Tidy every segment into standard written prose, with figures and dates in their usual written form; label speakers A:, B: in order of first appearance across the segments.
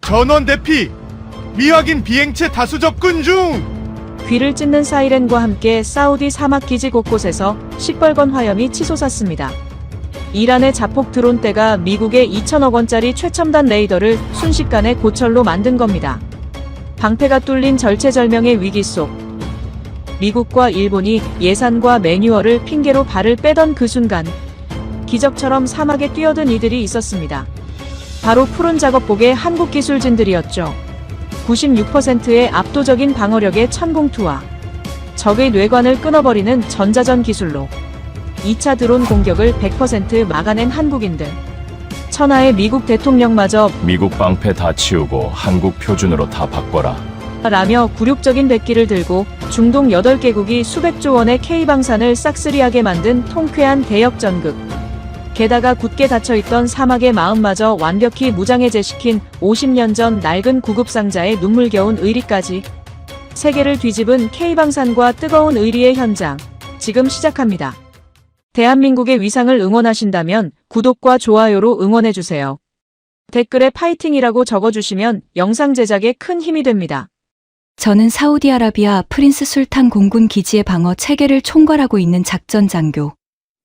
A: 전원 대피! 미확인 비행체 다수 접근 중!
B: 귀를 찢는 사이렌과 함께 사우디 사막 기지 곳곳에서 시뻘건 화염이 치솟았습니다. 이란의 자폭 드론대가 미국의 2천억 원짜리 최첨단 레이더를 순식간에 고철로 만든 겁니다. 방패가 뚫린 절체절명의 위기 속 미국과 일본이 예산과 매뉴얼을 핑계로 발을 빼던 그 순간 기적처럼 사막에 뛰어든 이들이 있었습니다. 바로 푸른 작업복의 한국 기술진들이었죠. 96%의 압도적인 방어력의 천공투와 적의 뇌관을 끊어버리는 전자전 기술로 2차 드론 공격을 100% 막아낸 한국인들. 천하의 미국 대통령마저
C: 미국 방패 다 치우고 한국 표준으로 다 바꿔라.
B: 라며 굴욕적인 백기를 들고 중동 8개국이 수백조 원의 K방산을 싹쓸이하게 만든 통쾌한 대역전극. 게다가 굳게 닫혀있던 사막의 마음마저 완벽히 무장해제시킨 50년 전 낡은 구급상자의 눈물겨운 의리까지. 세계를 뒤집은 K방산과 뜨거운 의리의 현장. 지금 시작합니다. 대한민국의 위상을 응원하신다면 구독과 좋아요로 응원해주세요. 댓글에 파이팅이라고 적어주시면 영상 제작에 큰 힘이 됩니다.
D: 저는 사우디아라비아 프린스 술탄 공군 기지의 방어 체계를 총괄하고 있는 작전 장교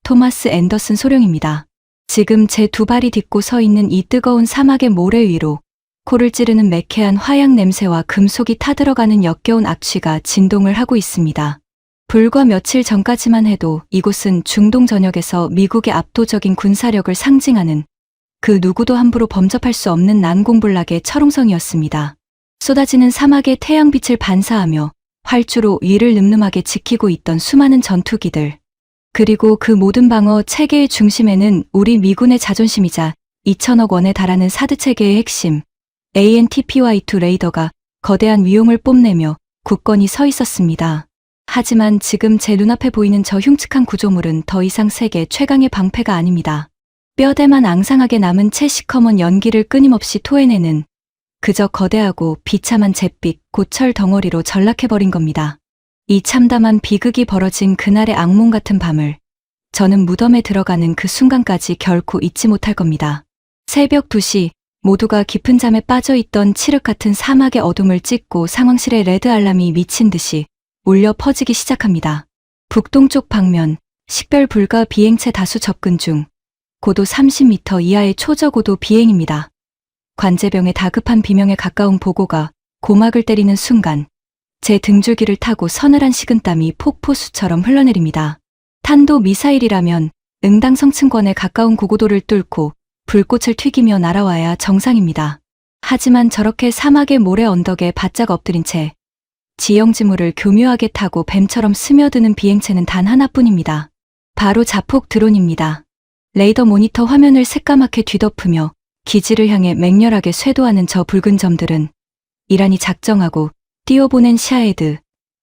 D: 토마스 앤더슨 소령입니다. 지금 제 두 발이 딛고 서 있는 이 뜨거운 사막의 모래 위로 코를 찌르는 매캐한 화약 냄새와 금속이 타들어가는 역겨운 악취가 진동을 하고 있습니다. 불과 며칠 전까지만 해도 이곳은 중동 전역에서 미국의 압도적인 군사력을 상징하는 그 누구도 함부로 범접할 수 없는 난공불락의 철옹성이었습니다. 쏟아지는 사막의 태양빛을 반사하며 활주로 위를 늠름하게 지키고 있던 수많은 전투기들. 그리고 그 모든 방어 체계의 중심에는 우리 미군의 자존심이자 2천억 원에 달하는 사드 체계의 핵심 ANTPY-2 레이더가 거대한 위용을 뽐내며 굳건히 서 있었습니다. 하지만 지금 제 눈앞에 보이는 저 흉측한 구조물은 더 이상 세계 최강의 방패가 아닙니다. 뼈대만 앙상하게 남은 채 시커먼 연기를 끊임없이 토해내는 그저 거대하고 비참한 잿빛 고철 덩어리로 전락해버린 겁니다. 이 참담한 비극이 벌어진 그날의 악몽 같은 밤을 저는 무덤에 들어가는 그 순간까지 결코 잊지 못할 겁니다. 새벽 2시 모두가 깊은 잠에 빠져있던 칠흑 같은 사막의 어둠을 찢고 상황실의 레드 알람이 미친 듯이 울려 퍼지기 시작합니다. 북동쪽 방면 식별 불가 비행체 다수 접근 중 고도 30m 이하의 초저고도 비행입니다. 관제병의 다급한 비명에 가까운 보고가 고막을 때리는 순간 제 등줄기를 타고 서늘한 식은땀이 폭포수처럼 흘러내립니다. 탄도 미사일이라면 응당성층권에 가까운 고고도를 뚫고 불꽃을 튀기며 날아와야 정상입니다. 하지만 저렇게 사막의 모래 언덕에 바짝 엎드린 채 지형지물을 교묘하게 타고 뱀처럼 스며드는 비행체는 단 하나뿐입니다. 바로 자폭 드론입니다. 레이더 모니터 화면을 새까맣게 뒤덮으며 기지를 향해 맹렬하게 쇄도하는 저 붉은 점들은 이란이 작정하고 띄워보낸 샤헤드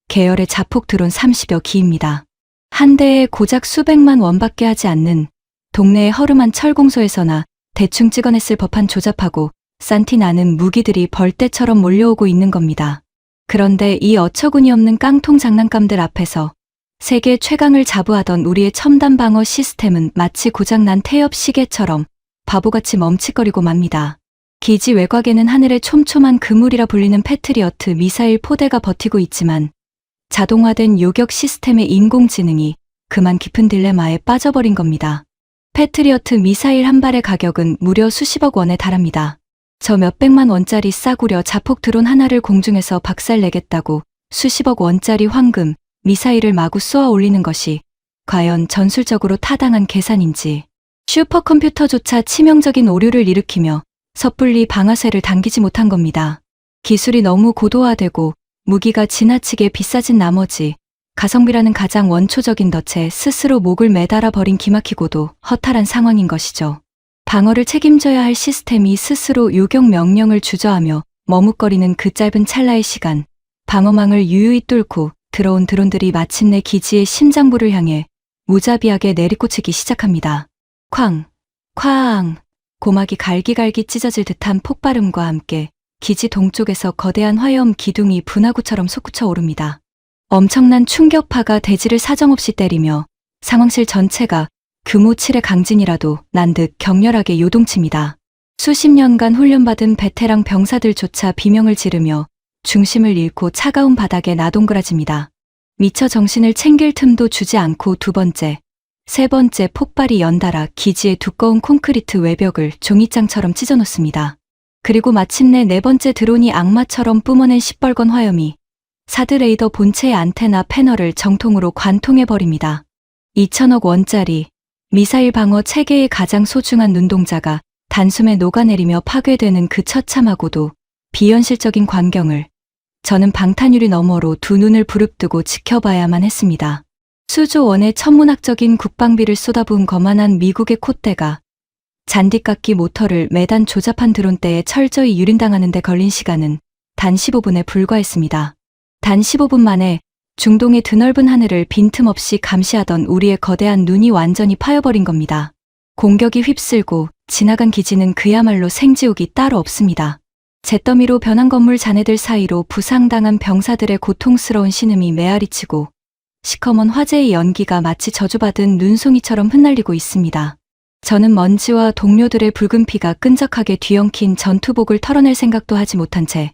D: 계열의 자폭 드론 30여 기입니다. 한 대에 고작 수백만 원밖에 하지 않는 동네의 허름한 철공소에서나 대충 찍어냈을 법한 조잡하고 싼티 나는 무기들이 벌떼처럼 몰려오고 있는 겁니다. 그런데 이 어처구니 없는 깡통 장난감들 앞에서 세계 최강을 자부하던 우리의 첨단 방어 시스템은 마치 고장난 태엽 시계처럼 바보같이 멈칫거리고 맙니다. 기지 외곽에는 하늘의 촘촘한 그물이라 불리는 패트리어트 미사일 포대가 버티고 있지만 자동화된 요격 시스템의 인공지능이 그만 깊은 딜레마에 빠져버린 겁니다. 패트리어트 미사일 한 발의 가격은 무려 수십억 원에 달합니다. 저 몇백만 원짜리 싸구려 자폭 드론 하나를 공중에서 박살내겠다고 수십억 원짜리 황금 미사일을 마구 쏘아 올리는 것이 과연 전술적으로 타당한 계산인지. 슈퍼컴퓨터조차 치명적인 오류를 일으키며 섣불리 방아쇠를 당기지 못한 겁니다. 기술이 너무 고도화되고 무기가 지나치게 비싸진 나머지 가성비라는 가장 원초적인 덫에 스스로 목을 매달아 버린 기막히고도 허탈한 상황인 것이죠. 방어를 책임져야 할 시스템이 스스로 요격 명령을 주저하며 머뭇거리는 그 짧은 찰나의 시간, 방어망을 유유히 뚫고 들어온 드론들이 마침내 기지의 심장부를 향해 무자비하게 내리꽂히기 시작합니다. 쾅, 쾅, 고막이 갈기갈기 찢어질 듯한 폭발음과 함께 기지 동쪽에서 거대한 화염 기둥이 분화구처럼 솟구쳐 오릅니다. 엄청난 충격파가 대지를 사정없이 때리며 상황실 전체가 규모 7의 강진이라도 난 듯 격렬하게 요동칩니다. 수십 년간 훈련받은 베테랑 병사들조차 비명을 지르며 중심을 잃고 차가운 바닥에 나동그라집니다. 미처 정신을 챙길 틈도 주지 않고 두 번째, 세 번째 폭발이 연달아 기지의 두꺼운 콘크리트 외벽을 종이장처럼 찢어놓습니다. 그리고 마침내 네 번째 드론이 악마처럼 뿜어낸 시뻘건 화염이 사드 레이더 본체의 안테나 패널을 정통으로 관통해버립니다. 2천억 원짜리 미사일 방어 체계의 가장 소중한 눈동자가 단숨에 녹아내리며 파괴되는 그 처참하고도 비현실적인 광경을 저는 방탄유리 너머로 두 눈을 부릅뜨고 지켜봐야만 했습니다. 수조 원의 천문학적인 국방비를 쏟아부은 거만한 미국의 콧대가 잔디깎기 모터를 매단 조잡한 드론대에 철저히 유린당하는 데 걸린 시간은 단 15분에 불과했습니다. 단 15분 만에 중동의 드넓은 하늘을 빈틈없이 감시하던 우리의 거대한 눈이 완전히 파여버린 겁니다. 공격이 휩쓸고 지나간 기지는 그야말로 생지옥이 따로 없습니다. 잿더미로 변한 건물 잔해들 사이로 부상당한 병사들의 고통스러운 신음이 메아리치고 시커먼 화재의 연기가 마치 저주받은 눈송이처럼 흩날리고 있습니다. 저는 먼지와 동료들의 붉은 피가 끈적하게 뒤엉킨 전투복을 털어낼 생각도 하지 못한 채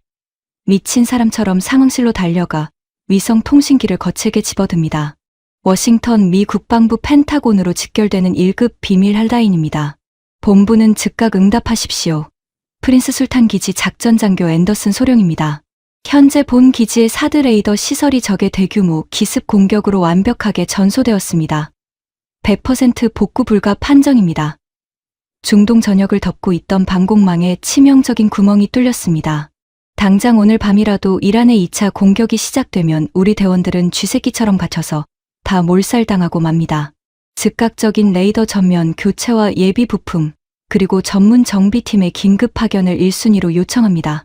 D: 미친 사람처럼 상황실로 달려가 위성 통신기를 거칠게 집어듭니다. 워싱턴 미 국방부 펜타곤으로 직결되는 1급 비밀 헬라인입니다. 본부는 즉각 응답하십시오. 프린스 술탄 기지 작전 장교 앤더슨 소령입니다. 현재 본 기지의 사드 레이더 시설이 적의 대규모 기습 공격으로 완벽하게 전소되었습니다. 100% 복구 불가 판정입니다. 중동 전역을 덮고 있던 방공망에 치명적인 구멍이 뚫렸습니다. 당장 오늘 밤이라도 이란의 2차 공격이 시작되면 우리 대원들은 쥐새끼처럼 갇혀서 다 몰살당하고 맙니다. 즉각적인 레이더 전면 교체와 예비 부품, 그리고 전문 정비팀의 긴급 파견을 1순위로 요청합니다.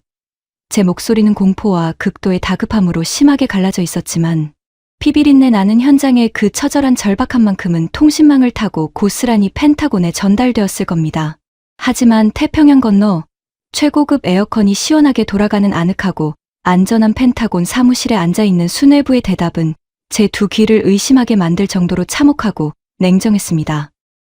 D: 제 목소리는 공포와 극도의 다급함으로 심하게 갈라져 있었지만 피비린내 나는 현장의 그 처절한 절박한 만큼은 통신망을 타고 고스란히 펜타곤에 전달되었을 겁니다. 하지만 태평양 건너 최고급 에어컨이 시원하게 돌아가는 아늑하고 안전한 펜타곤 사무실에 앉아있는 수뇌부의 대답은 제 두 귀를 의심하게 만들 정도로 참혹하고 냉정했습니다.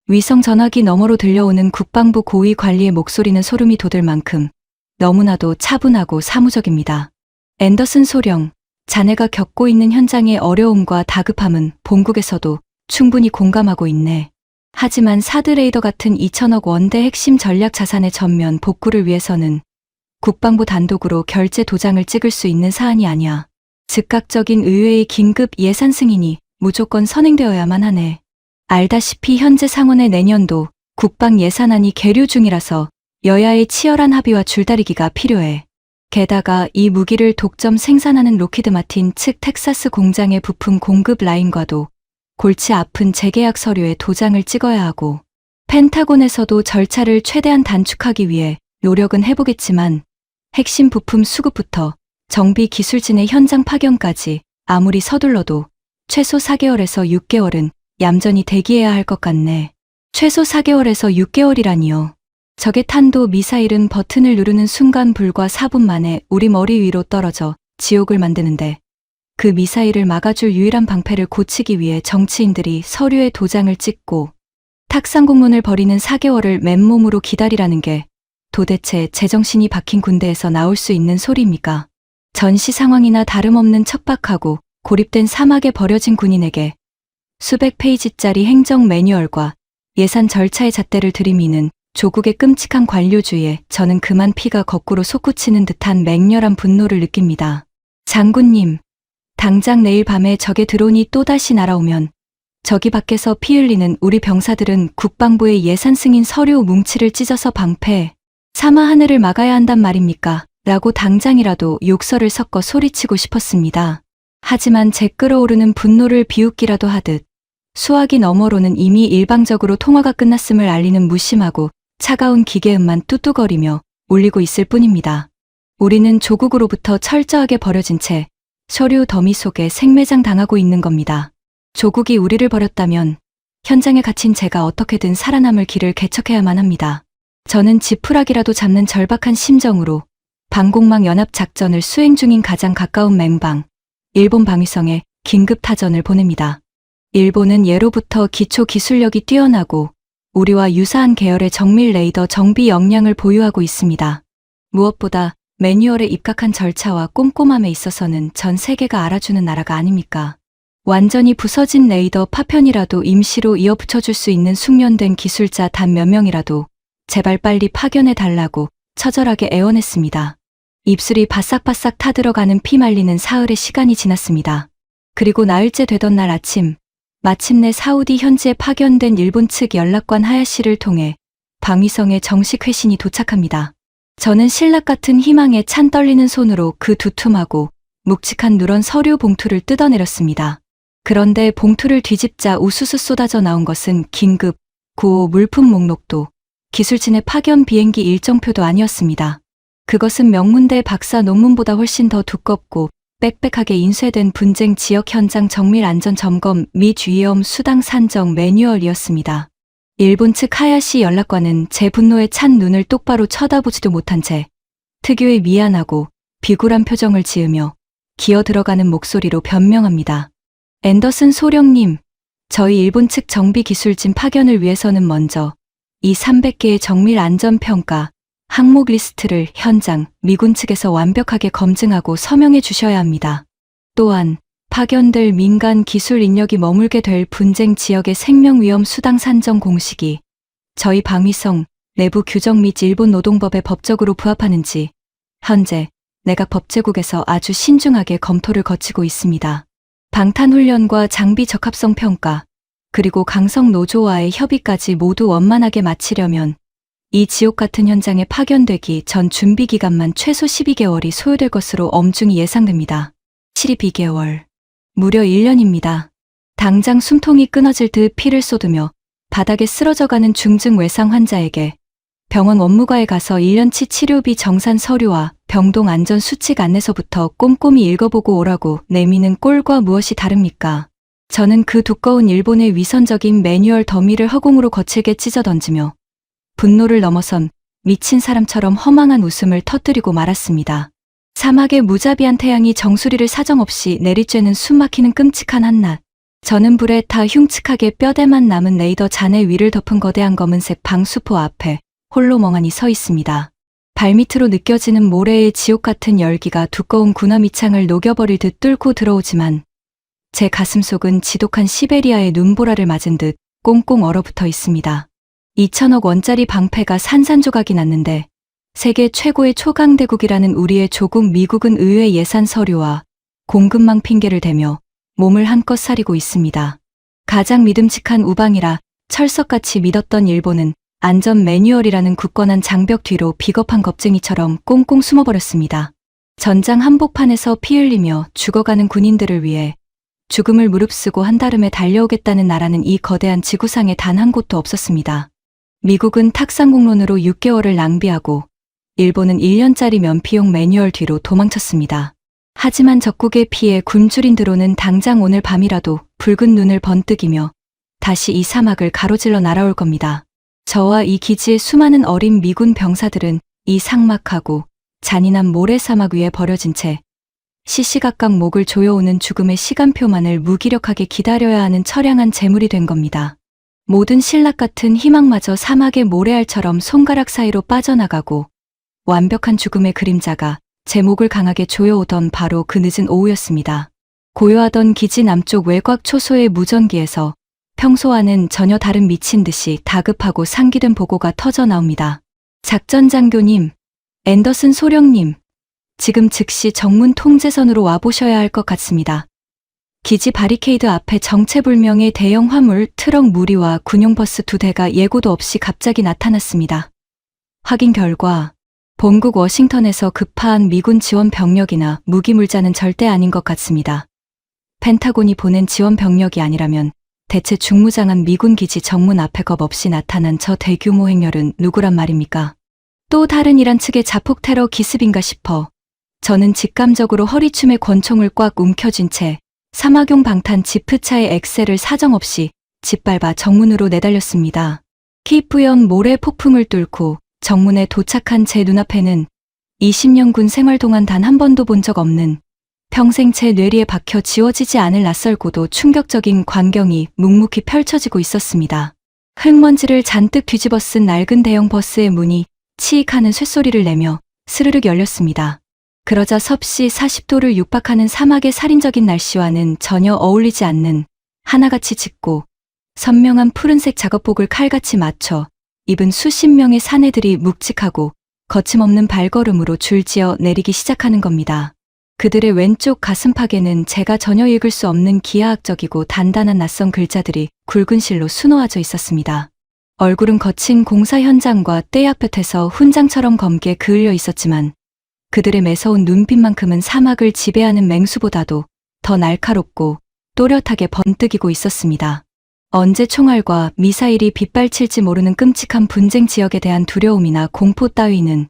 D: 위성 전화기 너머로 들려오는 국방부 고위 관리의 목소리는 소름이 돋을 만큼 너무나도 차분하고 사무적입니다. 앤더슨 소령, 자네가 겪고 있는 현장의 어려움과 다급함은 본국에서도 충분히 공감하고 있네. 하지만 사드 레이더 같은 2천억 원대 핵심 전략 자산의 전면 복구를 위해서는 국방부 단독으로 결제 도장을 찍을 수 있는 사안이 아니야. 즉각적인 의회의 긴급 예산 승인이 무조건 선행되어야만 하네. 알다시피 현재 상원의 내년도 국방 예산안이 계류 중이라서 여야의 치열한 합의와 줄다리기가 필요해. 게다가 이 무기를 독점 생산하는 로키드 마틴 측 텍사스 공장의 부품 공급 라인과도 골치 아픈 재계약 서류에 도장을 찍어야 하고 펜타곤에서도 절차를 최대한 단축하기 위해 노력은 해보겠지만 핵심 부품 수급부터 정비 기술진의 현장 파견까지 아무리 서둘러도 최소 4개월에서 6개월은 얌전히 대기해야 할 것 같네. 최소 4개월에서 6개월이라니요. 적의 탄도 미사일은 버튼을 누르는 순간 불과 4분 만에 우리 머리 위로 떨어져 지옥을 만드는데 그 미사일을 막아줄 유일한 방패를 고치기 위해 정치인들이 서류에 도장을 찍고 탁상공론을 벌이는 4개월을 맨몸으로 기다리라는 게 도대체 제정신이 박힌 군대에서 나올 수 있는 소리입니까? 전시 상황이나 다름없는 척박하고 고립된 사막에 버려진 군인에게 수백 페이지짜리 행정 매뉴얼과 예산 절차의 잣대를 들이미는 조국의 끔찍한 관료주의에 저는 그만 피가 거꾸로 솟구치는 듯한 맹렬한 분노를 느낍니다. 장군님, 당장 내일 밤에 적의 드론이 또다시 날아오면 저기 밖에서 피 흘리는 우리 병사들은 국방부의 예산 승인 서류 뭉치를 찢어서 방패, 사마 하늘을 막아야 한단 말입니까? 라고 당장이라도 욕설을 섞어 소리치고 싶었습니다. 하지만 제 끓어오르는 분노를 비웃기라도 하듯 수화기 너머로는 이미 일방적으로 통화가 끝났음을 알리는 무심하고 차가운 기계음만 뚜뚜거리며 울리고 있을 뿐입니다. 우리는 조국으로부터 철저하게 버려진 채 서류 더미 속에 생매장 당하고 있는 겁니다. 조국이 우리를 버렸다면 현장에 갇힌 제가 어떻게든 살아남을 길을 개척해야만 합니다. 저는 지푸라기라도 잡는 절박한 심정으로 방공망 연합 작전을 수행 중인 가장 가까운 맹방, 일본 방위성에 긴급 타전을 보냅니다. 일본은 예로부터 기초 기술력이 뛰어나고 우리와 유사한 계열의 정밀 레이더 정비 역량을 보유하고 있습니다. 무엇보다 매뉴얼에 입각한 절차와 꼼꼼함에 있어서는 전 세계가 알아주는 나라가 아닙니까? 완전히 부서진 레이더 파편이라도 임시로 이어붙여줄 수 있는 숙련된 기술자 단 몇 명이라도 제발 빨리 파견해 달라고 처절하게 애원했습니다. 입술이 바싹바싹 타들어가는 피 말리는 사흘의 시간이 지났습니다. 그리고 나흘째 되던 날 아침, 마침내 사우디 현지에 파견된 일본 측 연락관 하야시를 통해 방위성의 정식 회신이 도착합니다. 저는 신락 같은 희망에 찬 떨리는 손으로 그 두툼하고 묵직한 누런 서류 봉투를 뜯어내렸습니다. 그런데 봉투를 뒤집자 우수수 쏟아져 나온 것은 긴급, 구호 물품 목록도 기술진의 파견 비행기 일정표도 아니었습니다. 그것은 명문대 박사 논문보다 훨씬 더 두껍고 빽빽하게 인쇄된 분쟁 지역 현장 정밀 안전 점검 및 위험 수당 산정 매뉴얼이었습니다. 일본 측 하야시 연락관은 제 분노에 찬 눈을 똑바로 쳐다보지도 못한 채 특유의 미안하고 비굴한 표정을 지으며 기어 들어가는 목소리로 변명합니다. 앤더슨 소령님, 저희 일본 측 정비 기술진 파견을 위해서는 먼저 이 300개의 정밀 안전평가 항목 리스트를 현장 미군 측에서 완벽하게 검증하고 서명해 주셔야 합니다. 또한 파견될 민간 기술 인력이 머물게 될 분쟁 지역의 생명위험 수당 산정 공식이 저희 방위성 내부 규정 및 일본 노동법에 법적으로 부합하는지 현재 내각 법제국에서 아주 신중하게 검토를 거치고 있습니다. 방탄훈련과 장비 적합성 평가, 그리고 강성 노조와의 협의까지 모두 원만하게 마치려면 이 지옥 같은 현장에 파견되기 전 준비 기간만 최소 12개월이 소요될 것으로 엄중히 예상됩니다. 12개월. 무려 1년입니다. 당장 숨통이 끊어질 듯 피를 쏟으며 바닥에 쓰러져가는 중증 외상 환자에게 병원 원무과에 가서 1년치 치료비 정산 서류와 병동 안전 수칙 안내서부터 꼼꼼히 읽어보고 오라고 내미는 꼴과 무엇이 다릅니까? 저는 그 두꺼운 일본의 위선적인 매뉴얼 더미를 허공으로 거칠게 찢어 던지며 분노를 넘어선 미친 사람처럼 허망한 웃음을 터뜨리고 말았습니다. 사막의 무자비한 태양이 정수리를 사정없이 내리쬐는 숨막히는 끔찍한 한낮. 저는 불에 타 흉측하게 뼈대만 남은 레이더 잔해 위를 덮은 거대한 검은색 방수포 앞에 홀로 멍하니 서 있습니다. 발밑으로 느껴지는 모래의 지옥 같은 열기가 두꺼운 군화미창을 녹여버릴 듯 뚫고 들어오지만 제 가슴속은 지독한 시베리아의 눈보라를 맞은 듯 꽁꽁 얼어붙어 있습니다. 2천억 원짜리 방패가 산산조각이 났는데 세계 최고의 초강대국이라는 우리의 조국 미국은 의회 예산 서류와 공급망 핑계를 대며 몸을 한껏 사리고 있습니다. 가장 믿음직한 우방이라 철석같이 믿었던 일본은 안전 매뉴얼이라는 굳건한 장벽 뒤로 비겁한 겁쟁이처럼 꽁꽁 숨어버렸습니다. 전장 한복판에서 피 흘리며 죽어가는 군인들을 위해 죽음을 무릅쓰고 한달음에 달려오겠다는 나라는 이 거대한 지구상에 단 한 곳도 없었습니다. 미국은 탁상공론으로 6개월을 낭비하고 일본은 1년짜리 면피용 매뉴얼 뒤로 도망쳤습니다. 하지만 적국의 피해 굶주린 드론은 당장 오늘 밤이라도 붉은 눈을 번뜩이며 다시 이 사막을 가로질러 날아올 겁니다. 저와 이 기지의 수많은 어린 미군 병사들은 이 삭막하고 잔인한 모래사막 위에 버려진 채 시시각각 목을 조여오는 죽음의 시간표만을 무기력하게 기다려야 하는 처량한 재물이 된 겁니다. 모든 신락 같은 희망마저 사막의 모래알처럼 손가락 사이로 빠져나가고 완벽한 죽음의 그림자가 제 목을 강하게 조여오던 바로 그 늦은 오후였습니다. 고요하던 기지 남쪽 외곽 초소의 무전기에서 평소와는 전혀 다른 미친 듯이 다급하고 상기된 보고가 터져 나옵니다. 작전 장교님, 앤더슨 소령님, 지금 즉시 정문 통제선으로 와보셔야 할 것 같습니다. 기지 바리케이드 앞에 정체불명의 대형 화물, 트럭 무리와 군용버스 2대가 예고도 없이 갑자기 나타났습니다. 확인 결과 본국 워싱턴에서 급파한 미군 지원 병력이나 무기물자는 절대 아닌 것 같습니다. 펜타곤이 보낸 지원 병력이 아니라면 대체 중무장한 미군 기지 정문 앞에 겁없이 나타난 저 대규모 행렬은 누구란 말입니까? 또 다른 이란 측의 자폭 테러 기습인가 싶어 저는 직감적으로 허리춤에 권총을 꽉 움켜쥔 채 사막용 방탄 지프차의 엑셀을 사정없이 짓밟아 정문으로 내달렸습니다. 키프연 모래 폭풍을 뚫고 정문에 도착한 제 눈앞에는 20년 군 생활 동안 단 한 번도 본 적 없는 평생 제 뇌리에 박혀 지워지지 않을 낯설고도 충격적인 광경이 묵묵히 펼쳐지고 있었습니다. 흙먼지를 잔뜩 뒤집어 쓴 낡은 대형 버스의 문이 치익하는 쇳소리를 내며 스르륵 열렸습니다. 그러자 섭씨 40도를 육박하는 사막의 살인적인 날씨와는 전혀 어울리지 않는 하나같이 짙고 선명한 푸른색 작업복을 칼같이 맞춰 입은 수십 명의 사내들이 묵직하고 거침없는 발걸음으로 줄지어 내리기 시작하는 겁니다. 그들의 왼쪽 가슴팍에는 제가 전혀 읽을 수 없는 기하학적이고 단단한 낯선 글자들이 굵은 실로 수놓아져 있었습니다. 얼굴은 거친 공사 현장과 떼약볕에서 훈장처럼 검게 그을려 있었지만 그들의 매서운 눈빛만큼은 사막을 지배하는 맹수보다도 더 날카롭고 또렷하게 번뜩이고 있었습니다. 언제 총알과 미사일이 빗발칠지 모르는 끔찍한 분쟁 지역에 대한 두려움이나 공포 따위는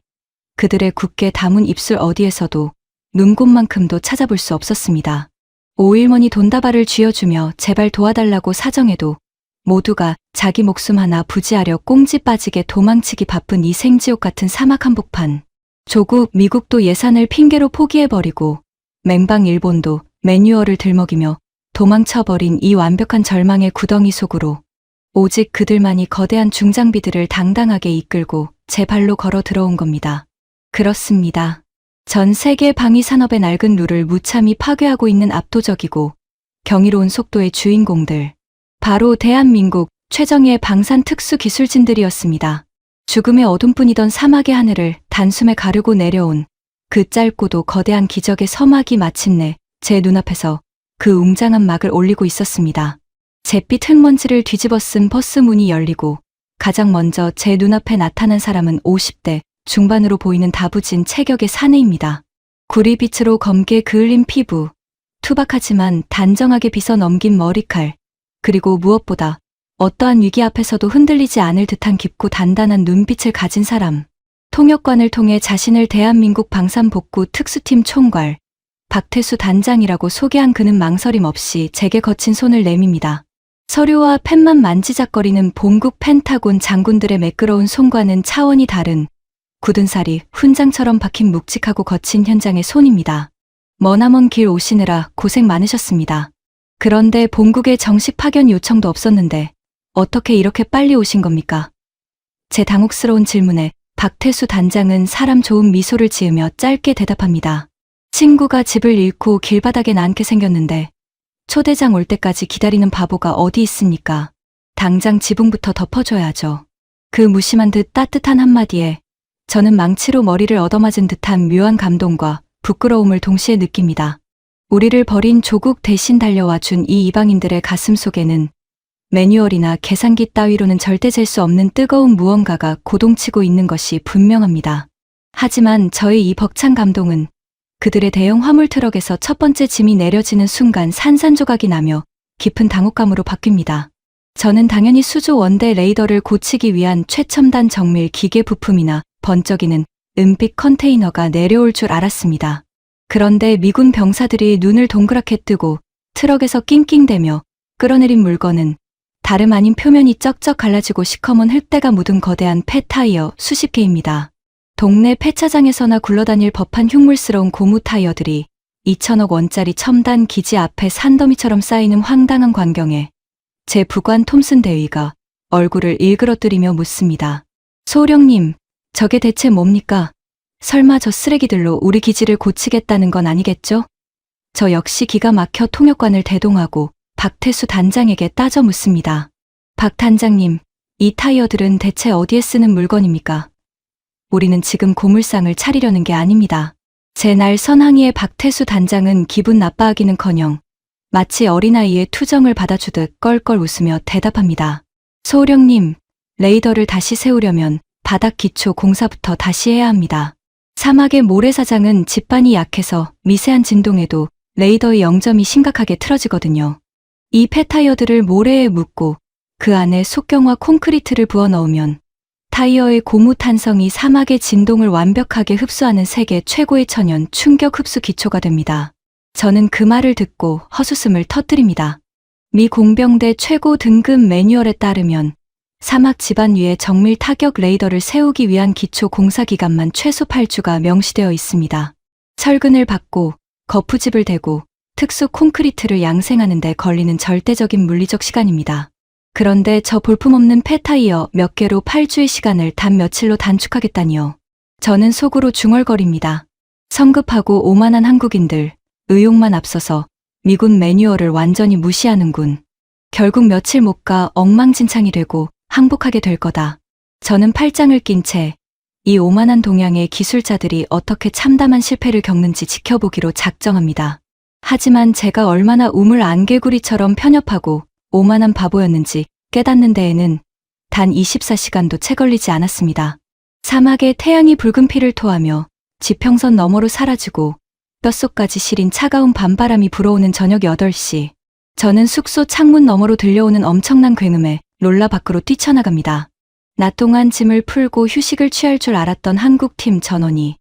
D: 그들의 굳게 담은 입술 어디에서도 눈곱만큼도 찾아볼 수 없었습니다. 오일머니 돈다발을 쥐어주며 제발 도와달라고 사정해도 모두가 자기 목숨 하나 부지하려 꽁지 빠지게 도망치기 바쁜 이 생지옥 같은 사막 한복판. 조국 미국도 예산을 핑계로 포기해버리고 맹방 일본도 매뉴얼을 들먹이며 도망쳐버린 이 완벽한 절망의 구덩이 속으로 오직 그들만이 거대한 중장비들을 당당하게 이끌고 제 발로 걸어 들어온 겁니다. 그렇습니다. 전 세계 방위 산업의 낡은 룰을 무참히 파괴하고 있는 압도적이고 경이로운 속도의 주인공들. 바로 대한민국 최정예의 방산 특수 기술진들이었습니다. 죽음의 어둠뿐이던 사막의 하늘을 단숨에 가르고 내려온 그 짧고도 거대한 기적의 서막이 마침내 제 눈앞에서 그 웅장한 막을 올리고 있었습니다. 잿빛 흙먼지를 뒤집어 쓴 버스 문이 열리고 가장 먼저 제 눈앞에 나타난 사람은 50대 중반으로 보이는 다부진 체격의 사내입니다. 구리빛으로 검게 그을린 피부, 투박하지만 단정하게 빗어 넘긴 머리칼, 그리고 무엇보다 어떠한 위기 앞에서도 흔들리지 않을 듯한 깊고 단단한 눈빛을 가진 사람. 통역관을 통해 자신을 대한민국 방산복구 특수팀 총괄 박태수 단장이라고 소개한 그는 망설임 없이 제게 거친 손을 내밉니다. 서류와 펜만 만지작거리는 본국 펜타곤 장군들의 매끄러운 손과는 차원이 다른 굳은 살이 훈장처럼 박힌 묵직하고 거친 현장의 손입니다. 머나먼 길 오시느라 고생 많으셨습니다. 그런데 본국에 정식 파견 요청도 없었는데 어떻게 이렇게 빨리 오신 겁니까? 제 당혹스러운 질문에 박태수 단장은 사람 좋은 미소를 지으며 짧게 대답합니다. 친구가 집을 잃고 길바닥에 나앉게 생겼는데 초대장 올 때까지 기다리는 바보가 어디 있습니까? 당장 지붕부터 덮어줘야죠. 그 무심한 듯 따뜻한 한마디에 저는 망치로 머리를 얻어맞은 듯한 묘한 감동과 부끄러움을 동시에 느낍니다. 우리를 버린 조국 대신 달려와 준 이 이방인들의 가슴 속에는 매뉴얼이나 계산기 따위로는 절대 잴 수 없는 뜨거운 무언가가 고동치고 있는 것이 분명합니다. 하지만 저의 이 벅찬 감동은 그들의 대형 화물 트럭에서 첫 번째 짐이 내려지는 순간 산산조각이 나며 깊은 당혹감으로 바뀝니다. 저는 당연히 수조 원대 레이더를 고치기 위한 최첨단 정밀 기계 부품이나 번쩍이는 은빛 컨테이너가 내려올 줄 알았습니다. 그런데 미군 병사들이 눈을 동그랗게 뜨고 트럭에서 낑낑대며 끌어내린 물건은 다름 아닌 표면이 쩍쩍 갈라지고 시커먼 흙대가 묻은 거대한 폐타이어 수십 개입니다. 동네 폐차장에서나 굴러다닐 법한 흉물스러운 고무 타이어들이 2천억 원짜리 첨단 기지 앞에 산더미처럼 쌓이는 황당한 광경에 제 부관 톰슨 대위가 얼굴을 일그러뜨리며 묻습니다. 소령님, 저게 대체 뭡니까? 설마 저 쓰레기들로 우리 기지를 고치겠다는 건 아니겠죠? 저 역시 기가 막혀 통역관을 대동하고 박태수 단장에게 따져 묻습니다. 박 단장님, 이 타이어들은 대체 어디에 쓰는 물건입니까? 우리는 지금 고물상을 차리려는 게 아닙니다. 제 날 선항의의 박태수 단장은 기분 나빠하기는커녕 마치 어린아이의 투정을 받아주듯 껄껄 웃으며 대답합니다. 소령님, 레이더를 다시 세우려면 바닥 기초 공사부터 다시 해야 합니다. 사막의 모래사장은 집반이 약해서 미세한 진동에도 레이더의 0점이 심각하게 틀어지거든요. 이 폐타이어들을 모래에 묻고 그 안에 속경화 콘크리트를 부어 넣으면 타이어의 고무 탄성이 사막의 진동을 완벽하게 흡수하는 세계 최고의 천연 충격 흡수 기초가 됩니다. 저는 그 말을 듣고 헛웃음을 터뜨립니다. 미 공병대 최고 등급 매뉴얼에 따르면 사막 지반 위에 정밀 타격 레이더를 세우기 위한 기초 공사 기간만 최소 8주가 명시되어 있습니다. 철근을 받고 거푸집을 대고 특수 콘크리트를 양생하는 데 걸리는 절대적인 물리적 시간입니다. 그런데 저 볼품없는 폐타이어 몇 개로 8주의 시간을 단 며칠로 단축하겠다니요. 저는 속으로 중얼거립니다. 성급하고 오만한 한국인들, 의욕만 앞서서 미군 매뉴얼을 완전히 무시하는군. 결국 며칠 못 가 엉망진창이 되고 항복하게 될 거다. 저는 팔짱을 낀 채 이 오만한 동양의 기술자들이 어떻게 참담한 실패를 겪는지 지켜보기로 작정합니다. 하지만 제가 얼마나 우물 안개구리처럼 편협하고 오만한 바보였는지 깨닫는 데에는 단 24시간도 채 걸리지 않았습니다. 사막에 태양이 붉은 피를 토하며 지평선 너머로 사라지고 뼛속까지 시린 차가운 밤바람이 불어오는 저녁 8시, 저는 숙소 창문 너머로 들려오는 엄청난 굉음에 놀라 밖으로 뛰쳐나갑니다. 낮 동안 짐을 풀고 휴식을 취할 줄 알았던 한국팀 전원이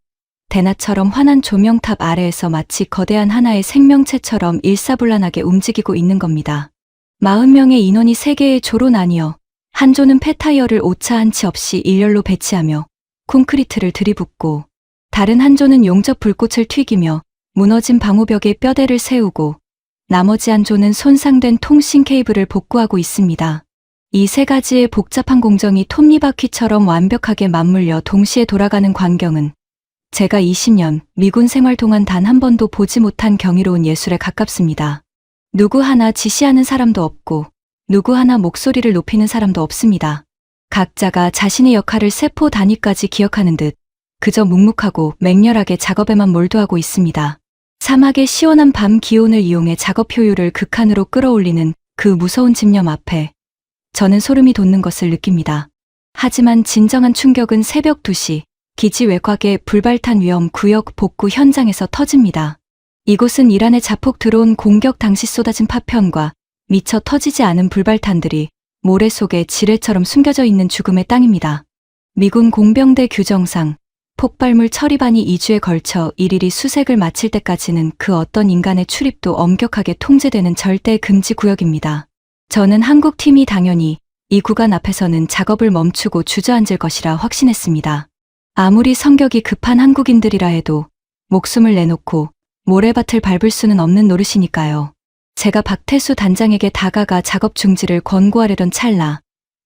D: 대낮처럼 환한 조명탑 아래에서 마치 거대한 하나의 생명체처럼 일사불란하게 움직이고 있는 겁니다. 40명의 인원이 3개의 조로 나뉘어 한 조는 폐타이어를 오차 한치 없이 일렬로 배치하며 콘크리트를 들이붓고, 다른 한 조는 용접 불꽃을 튀기며 무너진 방호벽에 뼈대를 세우고, 나머지 한 조는 손상된 통신 케이블을 복구하고 있습니다. 이 3가지의 복잡한 공정이 톱니바퀴처럼 완벽하게 맞물려 동시에 돌아가는 광경은 제가 20년 미군 생활 동안 단 한 번도 보지 못한 경이로운 예술에 가깝습니다. 누구 하나 지시하는 사람도 없고 누구 하나 목소리를 높이는 사람도 없습니다. 각자가 자신의 역할을 세포 단위까지 기억하는 듯 그저 묵묵하고 맹렬하게 작업에만 몰두하고 있습니다. 사막의 시원한 밤 기온을 이용해 작업 효율을 극한으로 끌어올리는 그 무서운 집념 앞에 저는 소름이 돋는 것을 느낍니다. 하지만 진정한 충격은 새벽 2시 기지 외곽의 불발탄 위험 구역 복구 현장에서 터집니다. 이곳은 이란의 자폭 드론 공격 당시 쏟아진 파편과 미처 터지지 않은 불발탄들이 모래 속에 지뢰처럼 숨겨져 있는 죽음의 땅입니다. 미군 공병대 규정상 폭발물 처리반이 2주에 걸쳐 일일이 수색을 마칠 때까지는 그 어떤 인간의 출입도 엄격하게 통제되는 절대 금지 구역입니다. 저는 한국팀이 당연히 이 구간 앞에서는 작업을 멈추고 주저앉을 것이라 확신했습니다. 아무리 성격이 급한 한국인들이라 해도 목숨을 내놓고 모래밭을 밟을 수는 없는 노릇이니까요. 제가 박태수 단장에게 다가가 작업 중지를 권고하려던 찰나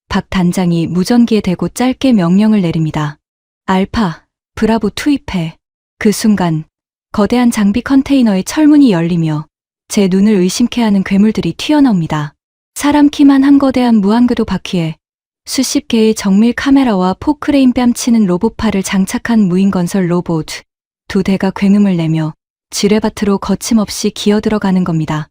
D: 박 단장이 무전기에 대고 짧게 명령을 내립니다. 알파, 브라보 투입해. 그 순간 거대한 장비 컨테이너의 철문이 열리며 제 눈을 의심케 하는 괴물들이 튀어나옵니다. 사람 키만 한 거대한 무한궤도 바퀴에 수십 개의 정밀 카메라와 포크레인 뺨치는 로봇팔을 장착한 무인건설 로봇 2대가 굉음을 내며 지뢰밭으로 거침없이 기어들어가는 겁니다.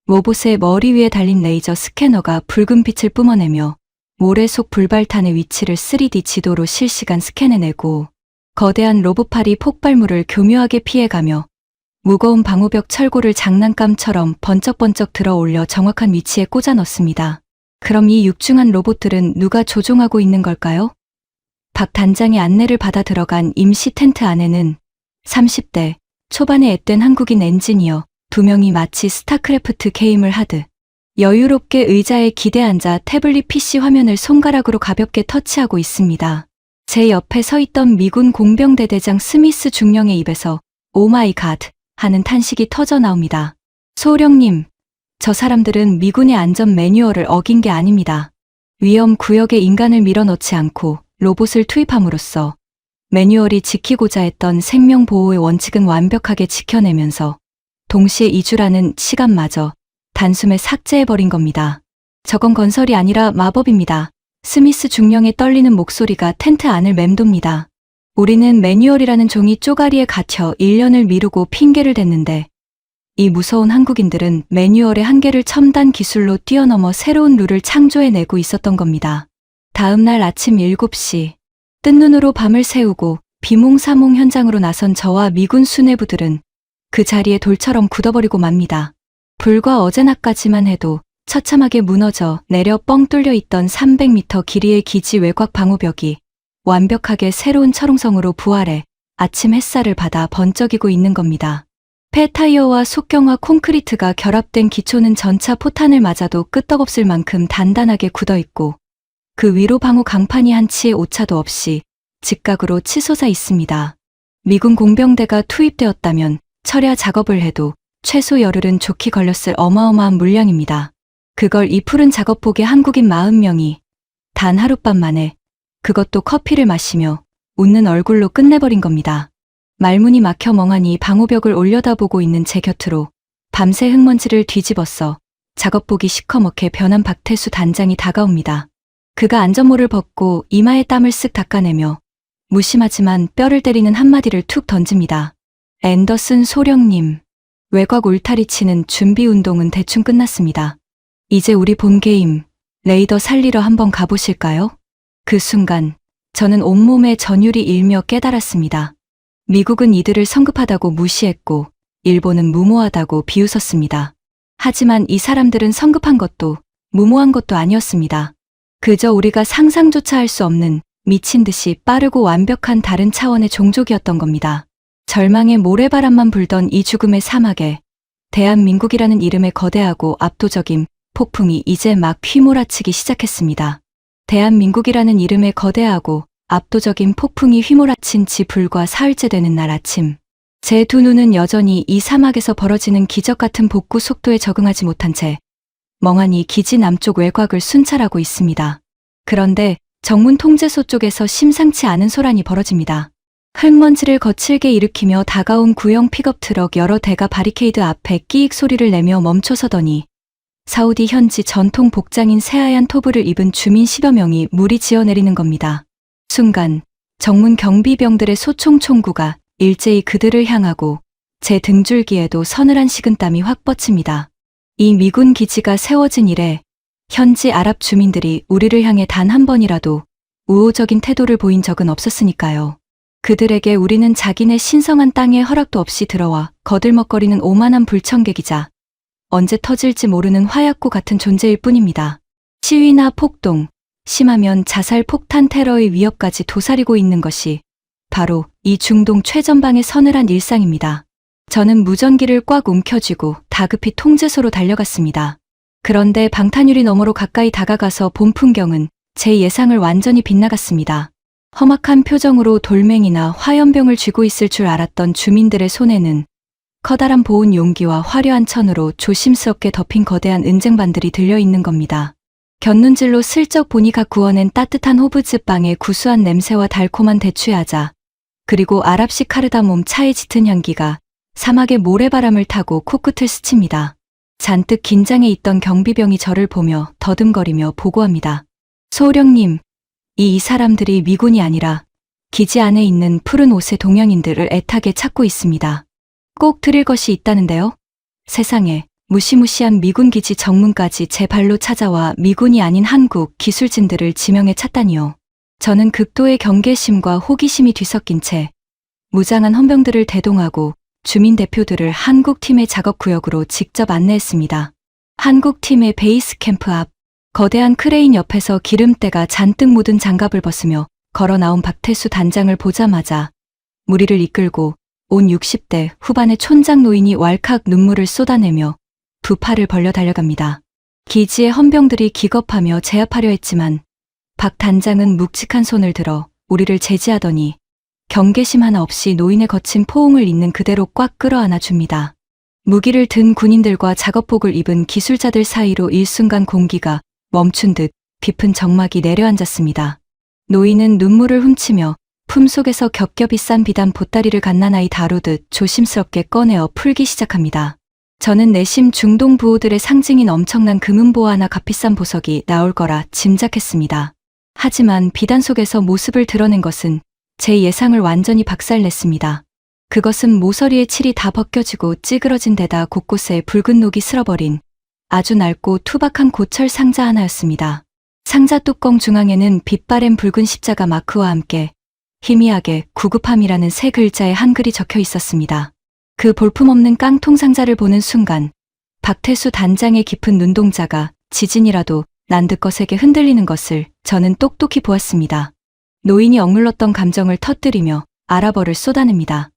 D: 로봇의 머리 위에 달린 레이저 스캐너가 붉은 빛을 뿜어내며 모래 속 불발탄의 위치를 3D 지도로 실시간 스캔해내고, 거대한 로봇팔이 폭발물을 교묘하게 피해가며 무거운 방호벽 철골을 장난감처럼 번쩍번쩍 들어 올려 정확한 위치에 꽂아 넣습니다. 그럼 이 육중한 로봇들은 누가 조종하고 있는 걸까요? 박 단장의 안내를 받아 들어간 임시 텐트 안에는 30대 초반의 앳된 한국인 엔지니어 2명이 마치 스타크래프트 게임을 하듯 여유롭게 의자에 기대 앉아 태블릿 PC 화면을 손가락으로 가볍게 터치하고 있습니다. 제 옆에 서 있던 미군 공병대 대장 스미스 중령의 입에서 오 마이 갓 하는 탄식이 터져 나옵니다. 소령님, 저 사람들은 미군의 안전 매뉴얼을 어긴 게 아닙니다. 위험 구역에 인간을 밀어넣지 않고 로봇을 투입함으로써 매뉴얼이 지키고자 했던 생명보호의 원칙은 완벽하게 지켜내면서 동시에 이주라는 시간마저 단숨에 삭제해버린 겁니다. 저건 건설이 아니라 마법입니다. 스미스 중령의 떨리는 목소리가 텐트 안을 맴돕니다. 우리는 매뉴얼이라는 종이 쪼가리에 갇혀 1년을 미루고 핑계를 댔는데 이 무서운 한국인들은 매뉴얼의 한계를 첨단 기술로 뛰어넘어 새로운 룰을 창조해내고 있었던 겁니다. 다음 날 아침 7시, 뜬 눈으로 밤을 새우고 비몽사몽 현장으로 나선 저와 미군 수뇌부들은 그 자리에 돌처럼 굳어버리고 맙니다. 불과 어제 낮까지만 해도 처참하게 무너져 내려 뻥 뚫려 있던 300m 길이의 기지 외곽 방호벽이 완벽하게 새로운 철옹성으로 부활해 아침 햇살을 받아 번쩍이고 있는 겁니다. 폐타이어와 속경화 콘크리트가 결합된 기초는 전차 포탄을 맞아도 끄떡없을 만큼 단단하게 굳어있고 그 위로 방호 강판이 한치의 오차도 없이 직각으로 치솟아 있습니다. 미군 공병대가 투입되었다면 철야 작업을 해도 최소 열흘은 좋게 걸렸을 어마어마한 물량입니다. 그걸 이 푸른 작업복에 한국인 40명이 단 하룻밤 만에, 그것도 커피를 마시며 웃는 얼굴로 끝내버린 겁니다. 말문이 막혀 멍하니 방호벽을 올려다보고 있는 제 곁으로 밤새 흙먼지를 뒤집었어 작업복이 시커멓게 변한 박태수 단장이 다가옵니다. 그가 안전모를 벗고 이마에 땀을 쓱 닦아내며 무심하지만 뼈를 때리는 한마디를 툭 던집니다. 앤더슨 소령님, 외곽 울타리 치는 준비 운동은 대충 끝났습니다. 이제 우리 본 게임, 레이더 살리러 한번 가보실까요? 그 순간 저는 온몸에 전율이 일며 깨달았습니다. 미국은 이들을 성급하다고 무시했고 일본은 무모하다고 비웃었습니다. 하지만 이 사람들은 성급한 것도 무모한 것도 아니었습니다. 그저 우리가 상상조차 할 수 없는 미친 듯이 빠르고 완벽한 다른 차원의 종족이었던 겁니다. 절망의 모래바람만 불던 이 죽음의 사막에 대한민국이라는 이름의 거대하고 압도적인 폭풍이 이제 막 휘몰아치기 시작했습니다. 대한민국이라는 이름의 거대하고 압도적인 폭풍이 휘몰아친 지 불과 사흘째 되는 날 아침. 제 두 눈은 여전히 이 사막에서 벌어지는 기적 같은 복구 속도에 적응하지 못한 채 멍하니 기지 남쪽 외곽을 순찰하고 있습니다. 그런데 정문 통제소 쪽에서 심상치 않은 소란이 벌어집니다. 흙먼지를 거칠게 일으키며 다가온 구형 픽업 트럭 여러 대가 바리케이드 앞에 끼익 소리를 내며 멈춰서더니 사우디 현지 전통 복장인 새하얀 토브를 입은 주민 10여 명이 무리지어 내리는 겁니다. 순간 정문 경비병들의 소총 총구가 일제히 그들을 향하고 제 등줄기에도 서늘한 식은땀이 확 뻗칩니다. 이 미군 기지가 세워진 이래 현지 아랍 주민들이 우리를 향해 단 한 번이라도 우호적인 태도를 보인 적은 없었으니까요. 그들에게 우리는 자기네 신성한 땅에 허락도 없이 들어와 거들먹거리는 오만한 불청객이자 언제 터질지 모르는 화약고 같은 존재일 뿐입니다. 시위나 폭동, 심하면 자살 폭탄 테러의 위협까지 도사리고 있는 것이 바로 이 중동 최전방의 서늘한 일상입니다. 저는 무전기를 꽉 움켜쥐고 다급히 통제소로 달려갔습니다. 그런데 방탄유리 너머로 가까이 다가가서 본 풍경은 제 예상을 완전히 빗나갔습니다. 험악한 표정으로 돌멩이나 화염병을 쥐고 있을 줄 알았던 주민들의 손에는 커다란 보온 용기와 화려한 천으로 조심스럽게 덮인 거대한 은쟁반들이 들려있는 겁니다. 곁눈질로 슬쩍 보니 각 구워낸 따뜻한 호브즈빵의 구수한 냄새와 달콤한 대추야자, 그리고 아랍식 카르다몬 차의 짙은 향기가 사막의 모래바람을 타고 코끝을 스칩니다. 잔뜩 긴장해 있던 경비병이 저를 보며 더듬거리며 보고합니다. 소령님, 이 사람들이 미군이 아니라 기지 안에 있는 푸른 옷의 동양인들을 애타게 찾고 있습니다. 꼭 드릴 것이 있다는데요. 세상에, 무시무시한 미군 기지 정문까지 제 발로 찾아와 미군이 아닌 한국 기술진들을 지명해 찾다니요. 저는 극도의 경계심과 호기심이 뒤섞인 채 무장한 헌병들을 대동하고 주민 대표들을 한국팀의 작업구역으로 직접 안내했습니다. 한국팀의 베이스 캠프 앞, 거대한 크레인 옆에서 기름때가 잔뜩 묻은 장갑을 벗으며 걸어 나온 박태수 단장을 보자마자 무리를 이끌고 온 60대 후반의 촌장 노인이 왈칵 눈물을 쏟아내며 두 팔을 벌려 달려갑니다. 기지의 헌병들이 기겁하며 제압하려 했지만 박 단장은 묵직한 손을 들어 우리를 제지하더니 경계심 하나 없이 노인의 거친 포옹을 있는 그대로 꽉 끌어안아 줍니다. 무기를 든 군인들과 작업복을 입은 기술자들 사이로 일순간 공기가 멈춘 듯 깊은 정막이 내려앉았습니다. 노인은 눈물을 훔치며 품속에서 겹겹이 싼 비단 보따리를 갓난아이 다루듯 조심스럽게 꺼내어 풀기 시작합니다. 저는 내심 중동 부호들의 상징인 엄청난 금은보호 하나 값비싼 보석이 나올 거라 짐작했습니다. 하지만 비단 속에서 모습을 드러낸 것은 제 예상을 완전히 박살냈습니다. 그것은 모서리의 칠이 다 벗겨지고 찌그러진 데다 곳곳에 붉은 녹이 슬어버린 아주 낡고 투박한 고철 상자 하나였습니다. 상자 뚜껑 중앙에는 빛바랜 붉은 십자가 마크와 함께 희미하게 구급함이라는 세 글자의 한글이 적혀 있었습니다. 그 볼품없는 깡통 상자를 보는 순간 박태수 단장의 깊은 눈동자가 지진이라도 난 듯 거세게 흔들리는 것을 저는 똑똑히 보았습니다. 노인이 억눌렀던 감정을 터뜨리며 아랍어를 쏟아냅니다.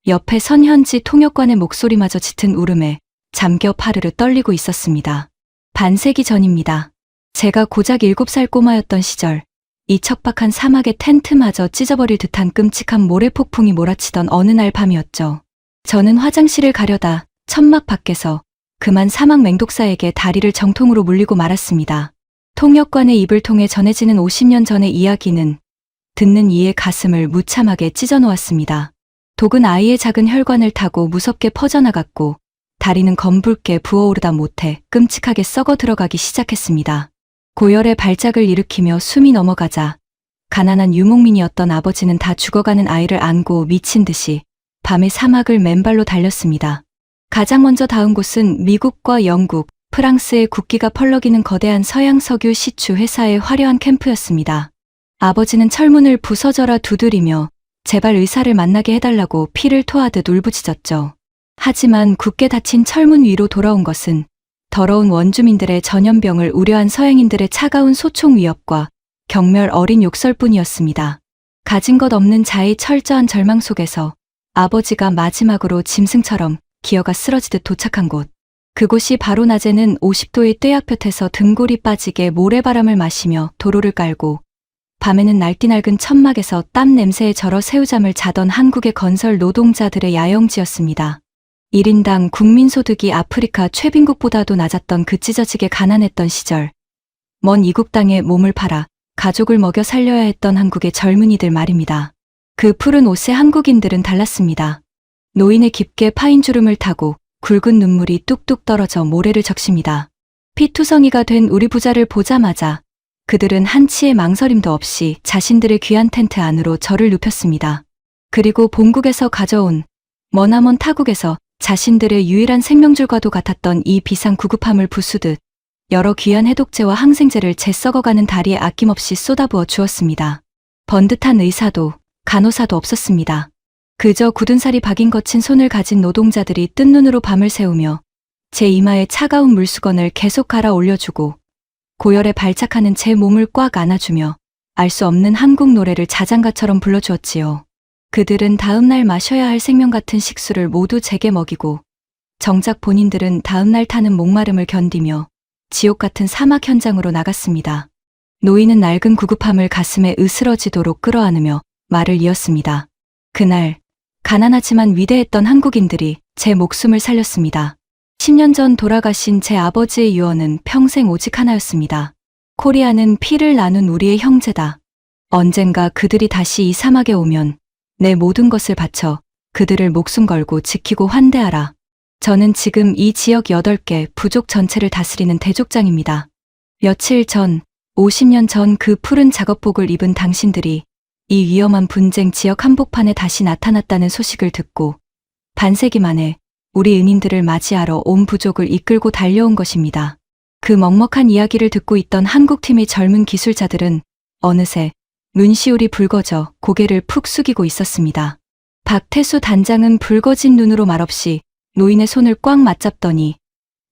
D: 옆에 선 현지 통역관의 목소리마저 짙은 울음에 잠겨 파르르 떨리고 있었습니다. 반세기 전입니다. 제가 고작 7살 꼬마였던 시절, 이 척박한 사막의 텐트마저 찢어버릴 듯한 끔찍한 모래폭풍이 몰아치던 어느 날 밤이었죠. 저는 화장실을 가려다 천막 밖에서 그만 사막 맹독사에게 다리를 정통으로 물리고 말았습니다. 통역관의 입을 통해 전해지는 50년 전의 이야기는 듣는 이의 가슴을 무참하게 찢어놓았습니다. 독은 아이의 작은 혈관을 타고 무섭게 퍼져나갔고 다리는 검붉게 부어오르다 못해 끔찍하게 썩어 들어가기 시작했습니다. 고열의 발작을 일으키며 숨이 넘어가자 가난한 유목민이었던 아버지는 다 죽어가는 아이를 안고 미친 듯이 밤의 사막을 맨발로 달렸습니다. 가장 먼저 닿은 곳은 미국과 영국, 프랑스의 국기가 펄럭이는 거대한 서양 석유 시추 회사의 화려한 캠프였습니다. 아버지는 철문을 부서져라 두드리며 제발 의사를 만나게 해달라고 피를 토하듯 울부짖었죠. 하지만 굳게 닫힌 철문 위로 돌아온 것은 더러운 원주민들의 전염병을 우려한 서양인들의 차가운 소총 위협과 경멸 어린 욕설뿐이었습니다. 가진 것 없는 자의 철저한 절망 속에서 아버지가 마지막으로 짐승처럼 기어가 쓰러지듯 도착한 곳. 그곳이 바로 낮에는 50도의 떼약볕에서 등골이 빠지게 모래바람을 마시며 도로를 깔고 밤에는 날뛰날근 천막에서 땀 냄새에 절어 새우잠을 자던 한국의 건설 노동자들의 야영지였습니다. 1인당 국민소득이 아프리카 최빈국보다도 낮았던 그 찢어지게 가난했던 시절. 먼 이국 땅에 몸을 팔아 가족을 먹여 살려야 했던 한국의 젊은이들 말입니다. 그 푸른 옷의 한국인들은 달랐습니다. 노인의 깊게 파인 주름을 타고 굵은 눈물이 뚝뚝 떨어져 모래를 적십니다. 피투성이가 된 우리 부자를 보자마자 그들은 한치의 망설임도 없이 자신들의 귀한 텐트 안으로 저를 눕혔습니다. 그리고 본국에서 가져온 머나먼 타국에서 자신들의 유일한 생명줄과도 같았던 이 비상 구급함을 부수듯 여러 귀한 해독제와 항생제를 제 썩어가는 다리에 아낌없이 쏟아부어 주었습니다. 번듯한 의사도 간호사도 없었습니다. 그저 굳은 살이 박인 거친 손을 가진 노동자들이 뜬 눈으로 밤을 새우며 제 이마에 차가운 물수건을 계속 갈아 올려주고 고열에 발작하는 제 몸을 꽉 안아주며 알 수 없는 한국 노래를 자장가처럼 불러주었지요. 그들은 다음날 마셔야 할 생명 같은 식수를 모두 제게 먹이고 정작 본인들은 다음날 타는 목마름을 견디며 지옥 같은 사막 현장으로 나갔습니다. 노인은 낡은 구급함을 가슴에 으스러지도록 끌어안으며 말을 이었습니다. 그날 가난하지만 위대했던 한국인들이 제 목숨을 살렸습니다. 10년 전 돌아가신 제 아버지의 유언은 평생 오직 하나였습니다. 코리아는 피를 나눈 우리의 형제다. 언젠가 그들이 다시 이 사막에 오면 내 모든 것을 바쳐 그들을 목숨 걸고 지키고 환대하라. 저는 지금 이 지역 8개 부족 전체를 다스리는 대족장입니다. 며칠 전, 50년 전 그 푸른 작업복을 입은 당신들이 이 위험한 분쟁 지역 한복판에 다시 나타났다는 소식을 듣고 반세기 만에 우리 은인들을 맞이하러 온 부족을 이끌고 달려온 것입니다. 그 먹먹한 이야기를 듣고 있던 한국팀의 젊은 기술자들은 어느새 눈시울이 붉어져 고개를 푹 숙이고 있었습니다. 박태수 단장은 붉어진 눈으로 말없이 노인의 손을 꽉 맞잡더니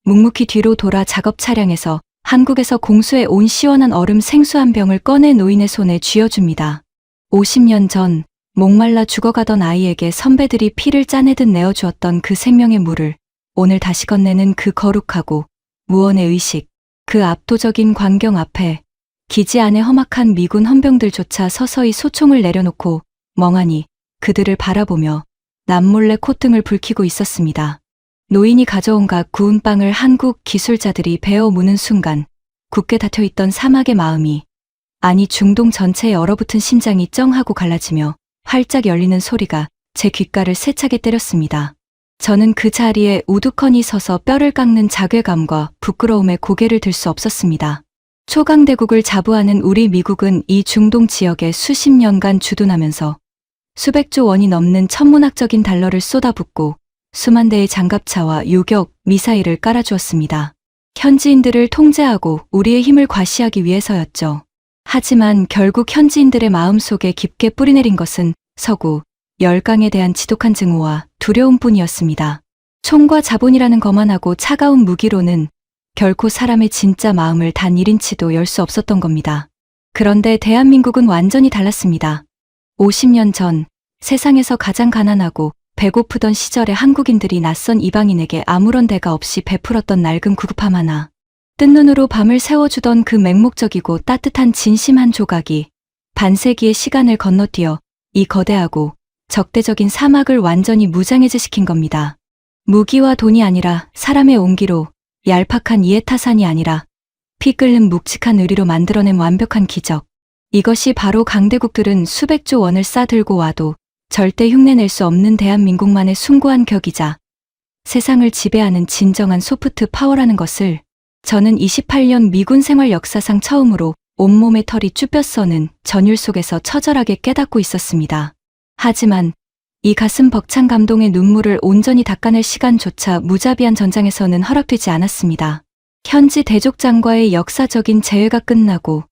D: 묵묵히 뒤로 돌아 작업 차량에서 한국에서 공수해 온 시원한 얼음 생수 한 병을 꺼내 노인의 손에 쥐어줍니다. 50년 전 목말라 죽어가던 아이에게 선배들이 피를 짜내듯 내어주었던 그 생명의 물을 오늘 다시 건네는 그 거룩하고 무언의 의식, 그 압도적인 광경 앞에 기지 안의 험악한 미군 헌병들조차 서서히 소총을 내려놓고 멍하니 그들을 바라보며 남몰래 콧등을 붉히고 있었습니다. 노인이 가져온 각 구운 빵을 한국 기술자들이 베어 무는 순간 굳게 닫혀있던 사막의 마음이 아니 중동 전체에 얼어붙은 심장이 쩡하고 갈라지며 활짝 열리는 소리가 제 귓가를 세차게 때렸습니다. 저는 그 자리에 우두커니 서서 뼈를 깎는 자괴감과 부끄러움에 고개를 들 수 없었습니다. 초강대국을 자부하는 우리 미국은 이 중동 지역에 수십 년간 주둔하면서 수백조 원이 넘는 천문학적인 달러를 쏟아붓고 수만 대의 장갑차와 요격, 미사일을 깔아주었습니다. 현지인들을 통제하고 우리의 힘을 과시하기 위해서였죠. 하지만 결국 현지인들의 마음속에 깊게 뿌리내린 것은 서구, 열강에 대한 지독한 증오와 두려움뿐이었습니다. 총과 자본이라는 거만하고 차가운 무기로는 결코 사람의 진짜 마음을 단 1인치도 열 수 없었던 겁니다. 그런데 대한민국은 완전히 달랐습니다. 50년 전 세상에서 가장 가난하고 배고프던 시절에 한국인들이 낯선 이방인에게 아무런 대가 없이 베풀었던 낡은 구급함 하나. 뜬 눈으로 밤을 새워주던 그 맹목적이고 따뜻한 진심 한 조각이 반세기의 시간을 건너뛰어 이 거대하고 적대적인 사막을 완전히 무장해제시킨 겁니다. 무기와 돈이 아니라 사람의 온기로, 얄팍한 이에타산이 아니라 피 끓는 묵직한 의리로 만들어낸 완벽한 기적. 이것이 바로 강대국들은 수백조 원을 싸들고 와도 절대 흉내낼 수 없는 대한민국만의 숭고한 격이자 세상을 지배하는 진정한 소프트 파워라는 것을 저는 28년 미군 생활 역사상 처음으로 온몸에 털이 쭈뼛서는 전율 속에서 처절하게 깨닫고 있었습니다. 하지만 이 가슴 벅찬 감동의 눈물을 온전히 닦아낼 시간조차 무자비한 전장에서는 허락되지 않았습니다. 현지 대족장과의 역사적인 재회가 끝나고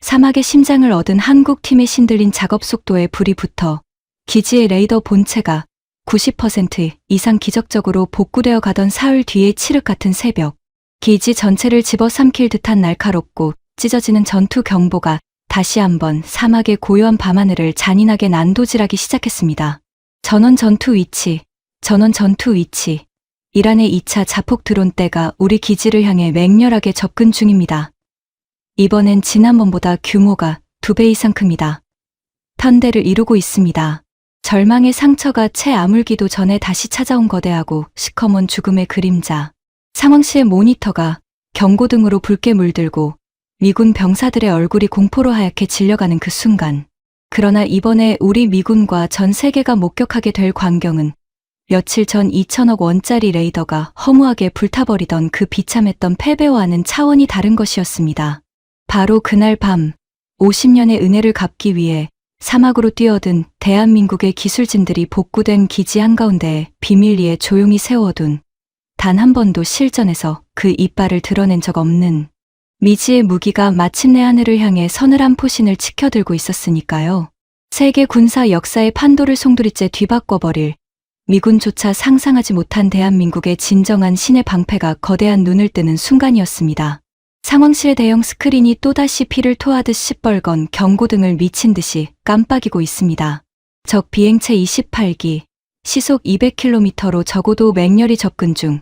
D: 사막의 심장을 얻은 한국 팀의 신들린 작업 속도에 불이 붙어 기지의 레이더 본체가 90% 이상 기적적으로 복구되어 가던 사흘 뒤의 칠흑 같은 새벽, 기지 전체를 집어삼킬 듯한 날카롭고 찢어지는 전투 경보가 다시 한번 사막의 고요한 밤하늘을 잔인하게 난도질하기 시작했습니다. 전원 전투 위치, 전원 전투 위치. 이란의 2차 자폭 드론대가 우리 기지를 향해 맹렬하게 접근 중입니다. 이번엔 지난번보다 규모가 2배 이상 큽니다. 편대를 이루고 있습니다. 절망의 상처가 채 아물기도 전에 다시 찾아온 거대하고 시커먼 죽음의 그림자. 상황실의 모니터가 경고등으로 붉게 물들고 미군 병사들의 얼굴이 공포로 하얗게 질려가는 그 순간. 그러나 이번에 우리 미군과 전 세계가 목격하게 될 광경은 며칠 전 2천억 원짜리 레이더가 허무하게 불타버리던 그 비참했던 패배와는 차원이 다른 것이었습니다. 바로 그날 밤 50년의 은혜를 갚기 위해 사막으로 뛰어든 대한민국의 기술진들이 복구된 기지 한가운데에 비밀리에 조용히 세워둔 단 한 번도 실전에서 그 이빨을 드러낸 적 없는 미지의 무기가 마침내 하늘을 향해 서늘한 포신을 치켜들고 있었으니까요. 세계 군사 역사의 판도를 송두리째 뒤바꿔버릴 미군조차 상상하지 못한 대한민국의 진정한 신의 방패가 거대한 눈을 뜨는 순간이었습니다. 상황실의 대형 스크린이 또다시 피를 토하듯 시뻘건 경고등을 미친 듯이 깜빡이고 있습니다. 적 비행체 28기, 시속 200km로 적어도 맹렬히 접근 중.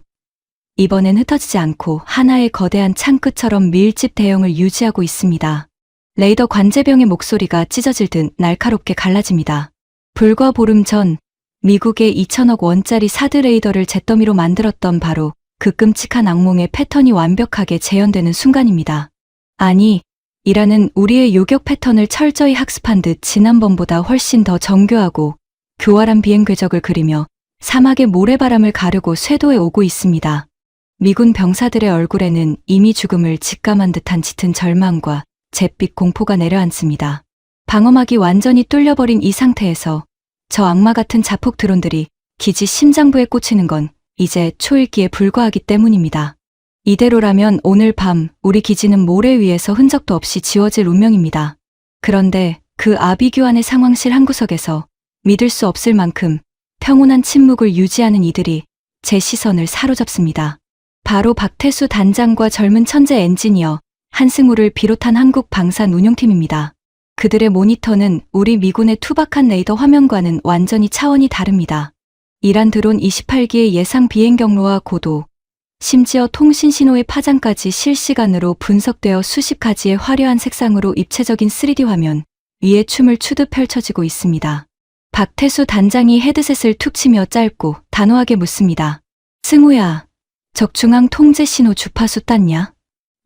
D: 이번엔 흩어지지 않고 하나의 거대한 창끝처럼 밀집 대형을 유지하고 있습니다. 레이더 관제병의 목소리가 찢어질 듯 날카롭게 갈라집니다. 불과 보름 전 미국의 2천억 원짜리 사드 레이더를 잿더미로 만들었던 바로 그 끔찍한 악몽의 패턴이 완벽하게 재현되는 순간입니다. 아니, 이란은 우리의 요격 패턴을 철저히 학습한 듯 지난번보다 훨씬 더 정교하고 교활한 비행 궤적을 그리며 사막의 모래바람을 가르고 쇄도해 오고 있습니다. 미군 병사들의 얼굴에는 이미 죽음을 직감한 듯한 짙은 절망과 잿빛 공포가 내려앉습니다. 방어막이 완전히 뚫려버린 이 상태에서 저 악마 같은 자폭 드론들이 기지 심장부에 꽂히는 건 이제 초읽기에 불과하기 때문입니다. 이대로라면 오늘 밤 우리 기지는 모래 위에서 흔적도 없이 지워질 운명입니다. 그런데 그 아비규환의 상황실 한 구석에서 믿을 수 없을 만큼 평온한 침묵을 유지하는 이들이 제 시선을 사로잡습니다. 바로 박태수 단장과 젊은 천재 엔지니어 한승우를 비롯한 한국 방산 운용팀입니다. 그들의 모니터는 우리 미군의 투박한 레이더 화면과는 완전히 차원이 다릅니다. 이란 드론 28기의 예상 비행 경로와 고도, 심지어 통신 신호의 파장까지 실시간으로 분석되어 수십 가지의 화려한 색상으로 입체적인 3D 화면 위에 춤을 추듯 펼쳐지고 있습니다. 박태수 단장이 헤드셋을 툭 치며 짧고 단호하게 묻습니다. 승우야, 적중앙 통제 신호 주파수 땄냐?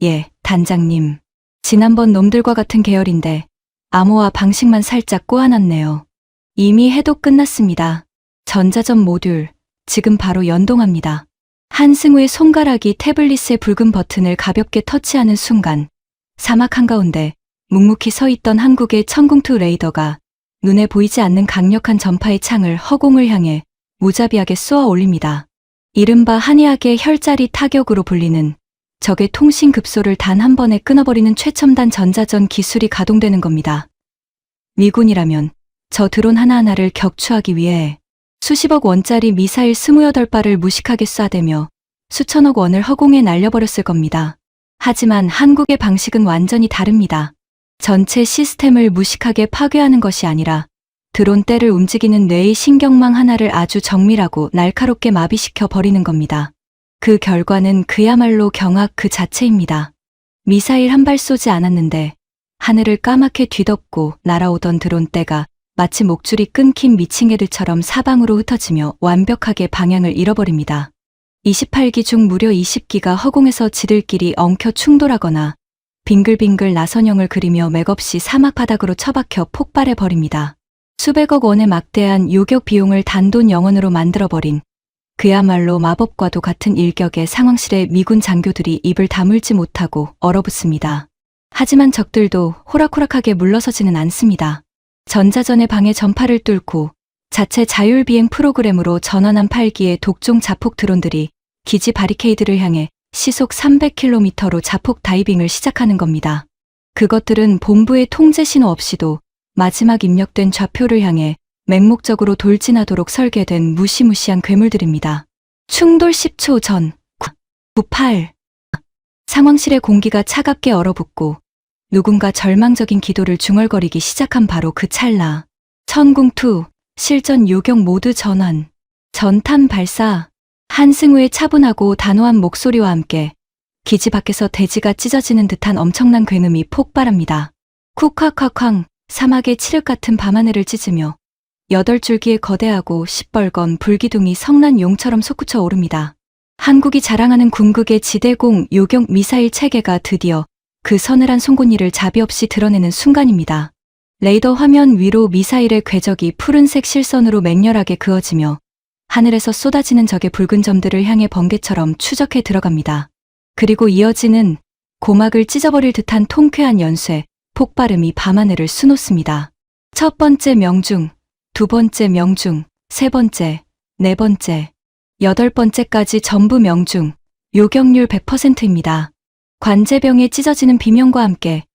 D: 예, 단장님. 지난번 놈들과 같은 계열인데 암호화 방식만 살짝 꼬아놨네요. 이미 해독 끝났습니다. 전자전 모듈, 지금 바로 연동합니다. 한승우의 손가락이 태블릿의 붉은 버튼을 가볍게 터치하는 순간 사막 한가운데 묵묵히 서 있던 한국의 천궁2 레이더가 눈에 보이지 않는 강력한 전파의 창을 허공을 향해 무자비하게 쏘아 올립니다. 이른바 한의학의 혈자리 타격으로 불리는 적의 통신 급소를 단 한 번에 끊어버리는 최첨단 전자전 기술이 가동되는 겁니다. 미군이라면 저 드론 하나하나를 격추하기 위해 수십억 원짜리 미사일 28발을 무식하게 쏴대며 수천억 원을 허공에 날려버렸을 겁니다. 하지만 한국의 방식은 완전히 다릅니다. 전체 시스템을 무식하게 파괴하는 것이 아니라 드론대를 움직이는 뇌의 신경망 하나를 아주 정밀하고 날카롭게 마비시켜 버리는 겁니다. 그 결과는 그야말로 경악 그 자체입니다. 미사일 한 발 쏘지 않았는데 하늘을 까맣게 뒤덮고 날아오던 드론대가 마치 목줄이 끊긴 미친개들처럼 사방으로 흩어지며 완벽하게 방향을 잃어버립니다. 28기 중 무려 20기가 허공에서 지들끼리 엉켜 충돌하거나 빙글빙글 나선형을 그리며 맥없이 사막 바닥으로 처박혀 폭발해버립니다. 수백억 원의 막대한 요격 비용을 단돈 영원으로 만들어버린 그야말로 마법과도 같은 일격의 상황실에 미군 장교들이 입을 다물지 못하고 얼어붙습니다. 하지만 적들도 호락호락하게 물러서지는 않습니다. 전자전의 방해 전파를 뚫고 자체 자율비행 프로그램으로 전환한 8기의 독종 자폭 드론들이 기지 바리케이드를 향해 시속 300km로 자폭 다이빙을 시작하는 겁니다. 그것들은 본부의 통제 신호 없이도 마지막 입력된 좌표를 향해 맹목적으로 돌진하도록 설계된 무시무시한 괴물들입니다. 충돌 10초 전 98 상황실의 공기가 차갑게 얼어붙고 누군가 절망적인 기도를 중얼거리기 시작한 바로 그 찰나. 천궁2 실전 요격 모드 전환. 전탄 발사. 한승우의 차분하고 단호한 목소리와 함께 기지 밖에서 대지가 찢어지는 듯한 엄청난 굉음이 폭발합니다. 쿡콱콱쾅 사막의 칠흑 같은 밤하늘을 찢으며 8줄기의 거대하고 시뻘건 불기둥이 성난 용처럼 솟구쳐 오릅니다. 한국이 자랑하는 궁극의 지대공 요격 미사일 체계가 드디어 그 서늘한 송곳니를 자비 없이 드러내는 순간입니다. 레이더 화면 위로 미사일의 궤적이 푸른색 실선으로 맹렬하게 그어지며 하늘에서 쏟아지는 적의 붉은 점들을 향해 번개처럼 추적해 들어갑니다. 그리고 이어지는 고막을 찢어버릴 듯한 통쾌한 연쇄, 폭발음이 밤하늘을 수놓습니다. 첫 번째 명중, 두 번째 명중, 세 번째, 네 번째, 8번째까지 전부 명중, 요격률 100%입니다. 관제병에 찢어지는 비명과 함께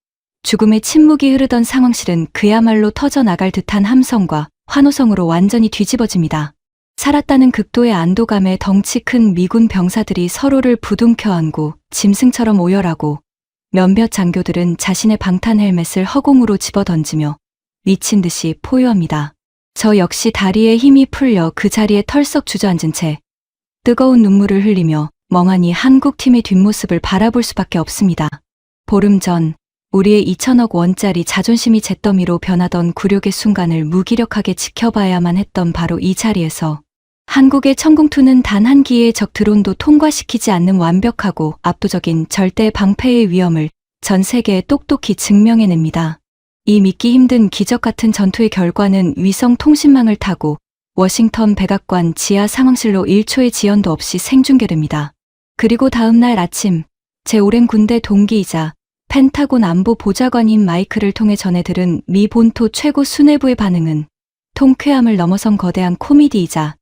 D: 죽음의 침묵이 흐르던 상황실은 그야말로 터져나갈 듯한 함성과 환호성으로 완전히 뒤집어집니다. 살았다는 극도의 안도감에 덩치 큰 미군 병사들이 서로를 부둥켜 안고 짐승처럼 오열하고 몇몇 장교들은 자신의 방탄 헬멧을 허공으로 집어던지며 미친 듯이 포효합니다. 저 역시 다리에 힘이 풀려 그 자리에 털썩 주저앉은 채 뜨거운 눈물을 흘리며 멍하니 한국팀의 뒷모습을 바라볼 수밖에 없습니다. 보름 전 우리의 2천억 원짜리 자존심이 잿더미로 변하던 굴욕의 순간을 무기력하게 지켜봐야만 했던 바로 이 자리에서 한국의 천궁2는 단 한 기의 적 드론도 통과시키지 않는 완벽하고 압도적인 절대 방패의 위험을 전 세계에 똑똑히 증명해냅니다. 이 믿기 힘든 기적 같은 전투의 결과는 위성 통신망을 타고 워싱턴 백악관 지하 상황실로 1초의 지연도 없이 생중계됩니다. 그리고 다음 날 아침 제 오랜 군대 동기이자 펜타곤 안보 보좌관인 마이크를 통해 전해 들은 미 본토 최고 수뇌부의 반응은 통쾌함을 넘어선 거대한 코미디이자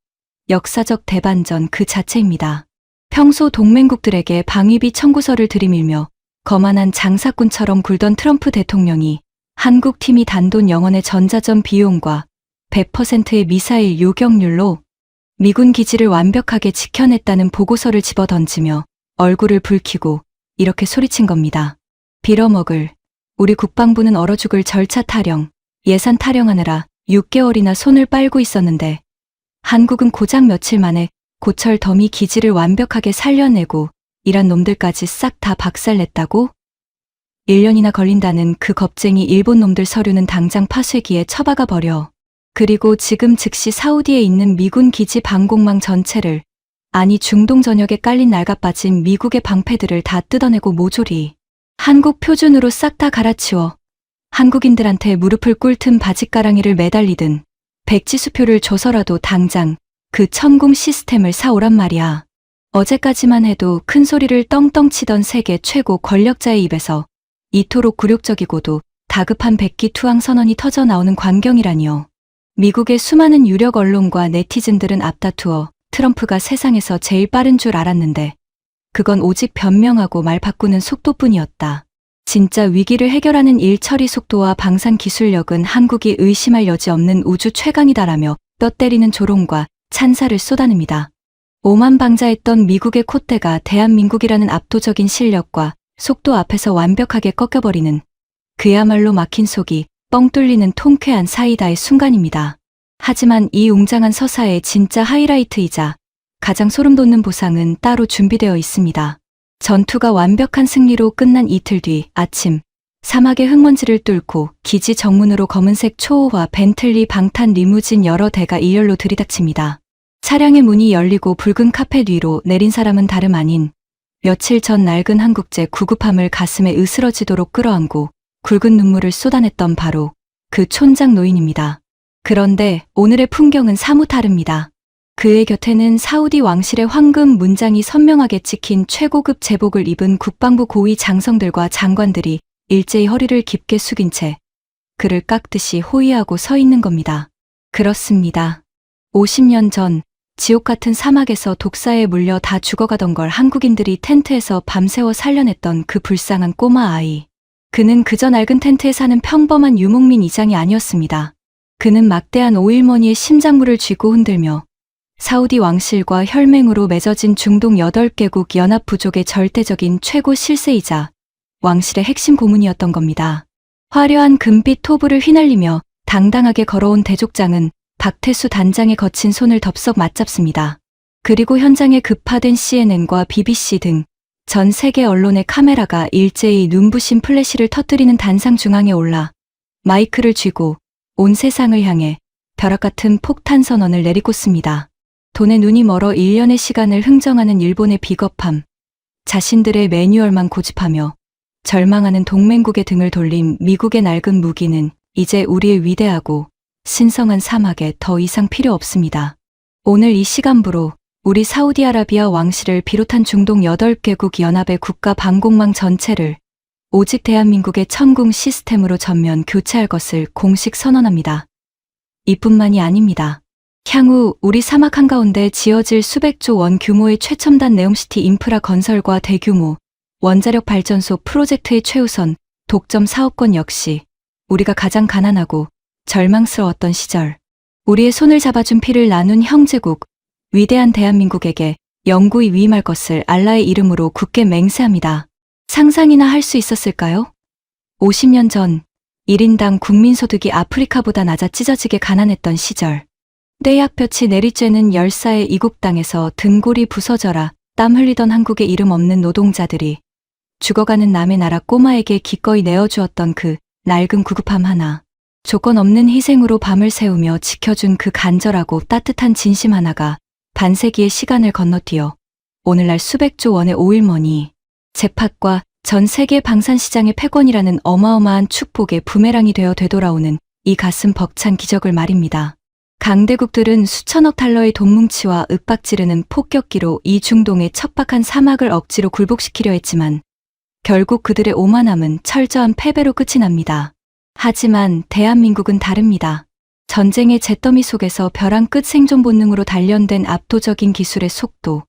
D: 역사적 대반전 그 자체입니다. 평소 동맹국들에게 방위비 청구서를 들이밀며 거만한 장사꾼처럼 굴던 트럼프 대통령이 한국팀이 단돈 영원의 전자전 비용과 100%의 미사일 요격률로 미군 기지를 완벽하게 지켜냈다는 보고서를 집어던지며 얼굴을 붉히고 이렇게 소리친 겁니다. 빌어먹을 우리 국방부는 얼어 죽을 절차 타령, 예산 타령하느라 6개월이나 손을 빨고 있었는데 한국은 고작 며칠 만에 고철 더미 기지를 완벽하게 살려내고 이란 놈들까지 싹 다 박살냈다고? 1년이나 걸린다는 그 겁쟁이 일본 놈들 서류는 당장 파쇄기에 처박아 버려. 그리고 지금 즉시 사우디에 있는 미군 기지 방공망 전체를, 아니 중동 전역에 깔린 낡아빠진 미국의 방패들을 다 뜯어내고 모조리 한국 표준으로 싹 다 갈아치워 한국인들한테 무릎을 꿇든 바짓가랑이를 매달리든 백지수표를 줘서라도 당장 그 천궁 시스템을 사오란 말이야. 어제까지만 해도 큰 소리를 떵떵 치던 세계 최고 권력자의 입에서 이토록 굴욕적이고도 다급한 백기 투항 선언이 터져 나오는 광경이라니요. 미국의 수많은 유력 언론과 네티즌들은 앞다투어 트럼프가 세상에서 제일 빠른 줄 알았는데 그건 오직 변명하고 말 바꾸는 속도뿐이었다. 진짜 위기를 해결하는 일 처리 속도와 방산 기술력은 한국이 의심할 여지 없는 우주 최강이다라며 뼈 때리는 조롱과 찬사를 쏟아냅니다. 오만방자했던 미국의 콧대가 대한민국이라는 압도적인 실력과 속도 앞에서 완벽하게 꺾여버리는 그야말로 막힌 속이 뻥 뚫리는 통쾌한 사이다의 순간입니다. 하지만 이 웅장한 서사의 진짜 하이라이트이자 가장 소름 돋는 보상은 따로 준비되어 있습니다. 전투가 완벽한 승리로 끝난 이틀 뒤 아침, 사막의 흙먼지를 뚫고 기지 정문으로 검은색 초호화 벤틀리 방탄 리무진 여러 대가 일렬로 들이닥칩니다. 차량의 문이 열리고 붉은 카펫 위로 내린 사람은 다름 아닌 며칠 전 낡은 한국제 구급함을 가슴에 으스러지도록 끌어안고 굵은 눈물을 쏟아냈던 바로 그 촌장 노인입니다. 그런데 오늘의 풍경은 사뭇 다릅니다. 그의 곁에는 사우디 왕실의 황금 문장이 선명하게 찍힌 최고급 제복을 입은 국방부 고위 장성들과 장관들이 일제히 허리를 깊게 숙인 채 그를 깎듯이 호위하고 서 있는 겁니다. 그렇습니다. 50년 전 지옥 같은 사막에서 독사에 물려 다 죽어가던 걸 한국인들이 텐트에서 밤새워 살려냈던 그 불쌍한 꼬마 아이. 그는 그저 낡은 텐트에 사는 평범한 유목민 이장이 아니었습니다. 그는 막대한 오일머니의 심장부를 쥐고 흔들며 사우디 왕실과 혈맹으로 맺어진 중동 8개국 연합부족의 절대적인 최고 실세이자 왕실의 핵심 고문이었던 겁니다. 화려한 금빛 토부를 휘날리며 당당하게 걸어온 대족장은 박태수 단장의 거친 손을 덥석 맞잡습니다. 그리고 현장에 급파된 CNN과 BBC 등 전 세계 언론의 카메라가 일제히 눈부신 플래시를 터뜨리는 단상 중앙에 올라 마이크를 쥐고 온 세상을 향해 벼락 같은 폭탄 선언을 내리꽂습니다. 돈에 눈이 멀어 1년의 시간을 흥정하는 일본의 비겁함, 자신들의 매뉴얼만 고집하며 절망하는 동맹국의 등을 돌린 미국의 낡은 무기는 이제 우리의 위대하고 신성한 사막에 더 이상 필요 없습니다. 오늘 이 시간부로 우리 사우디아라비아 왕실을 비롯한 중동 8개국 연합의 국가 방공망 전체를 오직 대한민국의 천궁 시스템으로 전면 교체할 것을 공식 선언합니다. 이뿐만이 아닙니다. 향후 우리 사막 한가운데 지어질 수백조 원 규모의 최첨단 네옴시티 인프라 건설과 대규모 원자력 발전소 프로젝트의 최우선 독점 사업권 역시 우리가 가장 가난하고 절망스러웠던 시절 우리의 손을 잡아준 피를 나눈 형제국 위대한 대한민국에게 영구히 위임할 것을 알라의 이름으로 굳게 맹세합니다. 상상이나 할 수 있었을까요? 50년 전 1인당 국민소득이 아프리카보다 낮아 찢어지게 가난했던 시절 떼약볕이 내리쬐는 열사의 이국 땅에서 등골이 부서져라 땀 흘리던 한국의 이름 없는 노동자들이 죽어가는 남의 나라 꼬마에게 기꺼이 내어주었던 그 낡은 구급함 하나 조건 없는 희생으로 밤을 새우며 지켜준 그 간절하고 따뜻한 진심 하나가 반세기의 시간을 건너뛰어 오늘날 수백조 원의 오일머니, 잭팟과 전 세계 방산시장의 패권이라는 어마어마한 축복의 부메랑이 되어 되돌아오는 이 가슴 벅찬 기적을 말입니다. 강대국들은 수천억 달러의 돈뭉치와 윽박지르는 폭격기로 이 중동의 척박한 사막을 억지로 굴복시키려 했지만 결국 그들의 오만함은 철저한 패배로 끝이 납니다. 하지만 대한민국은 다릅니다. 전쟁의 잿더미 속에서 벼랑 끝 생존 본능으로 단련된 압도적인 기술의 속도,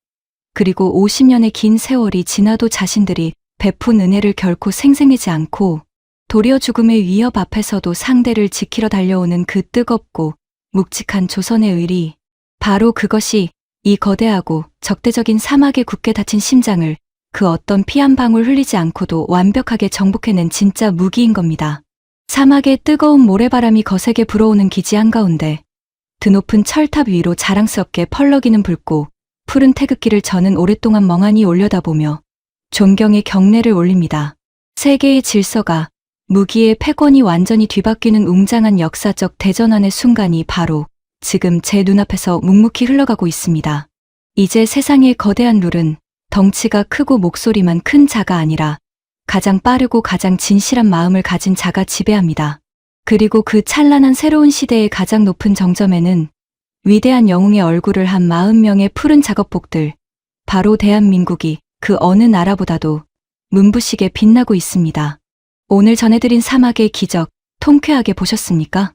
D: 그리고 50년의 긴 세월이 지나도 자신들이 베푼 은혜를 결코 생생하지 않고 도리어 죽음의 위협 앞에서도 상대를 지키러 달려오는 그 뜨겁고 묵직한 조선의 의리, 바로 그것이 이 거대하고 적대적인 사막에 굳게 닫힌 심장을 그 어떤 피 한 방울 흘리지 않고도 완벽하게 정복해낸 진짜 무기인 겁니다. 사막의 뜨거운 모래바람이 거세게 불어오는 기지 한가운데 드높은 철탑 위로 자랑스럽게 펄럭이는 불꽃, 푸른 태극기를 저는 오랫동안 멍하니 올려다보며 존경의 경례를 올립니다. 세계의 질서가 무기의 패권이 완전히 뒤바뀌는 웅장한 역사적 대전환의 순간이 바로 지금 제 눈앞에서 묵묵히 흘러가고 있습니다. 이제 세상의 거대한 룰은 덩치가 크고 목소리만 큰 자가 아니라 가장 빠르고 가장 진실한 마음을 가진 자가 지배합니다. 그리고 그 찬란한 새로운 시대의 가장 높은 정점에는 위대한 영웅의 얼굴을 한 40명의 푸른 작업복들, 바로 대한민국이 그 어느 나라보다도 문부시게 빛나고 있습니다. 오늘 전해드린 사막의 기적, 통쾌하게 보셨습니까?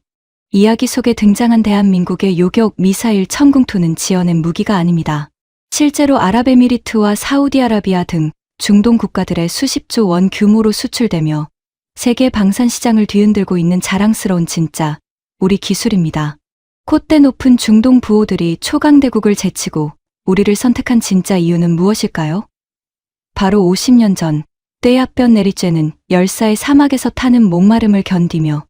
D: 이야기 속에 등장한 대한민국의 요격 미사일 천궁2는 지어낸 무기가 아닙니다. 실제로 아랍에미리트와 사우디아라비아 등 중동 국가들의 수십조 원 규모로 수출되며 세계 방산 시장을 뒤흔들고 있는 자랑스러운 진짜 우리 기술입니다. 콧대 높은 중동 부호들이 초강대국을 제치고 우리를 선택한 진짜 이유는 무엇일까요? 바로 50년 전 떼약볕 내리쬐는 열사의 사막에서 타는 목마름을 견디며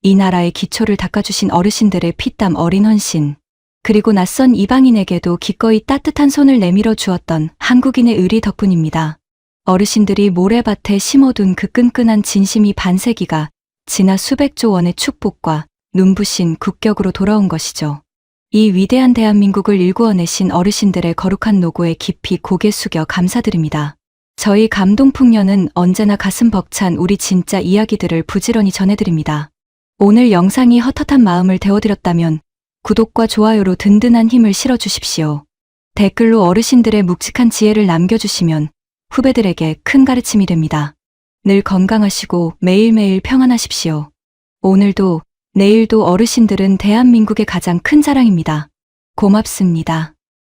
D: 이 나라의 기초를 닦아주신 어르신들의 피땀 어린 헌신, 그리고 낯선 이방인에게도 기꺼이 따뜻한 손을 내밀어 주었던 한국인의 의리 덕분입니다. 어르신들이 모래밭에 심어둔 그 끈끈한 진심이 반세기가 지나 수백조 원의 축복과 눈부신 국격으로 돌아온 것이죠. 이 위대한 대한민국을 일구어내신 어르신들의 거룩한 노고에 깊이 고개 숙여 감사드립니다. 저희 감동풍년은 언제나 가슴 벅찬 우리 진짜 이야기들을 부지런히 전해드립니다. 오늘 영상이 헛헛한 마음을 데워드렸다면 구독과 좋아요로 든든한 힘을 실어주십시오. 댓글로 어르신들의 묵직한 지혜를 남겨주시면 후배들에게 큰 가르침이 됩니다. 늘 건강하시고 매일매일 평안하십시오. 오늘도 내일도 어르신들은 대한민국의 가장 큰 자랑입니다. 고맙습니다.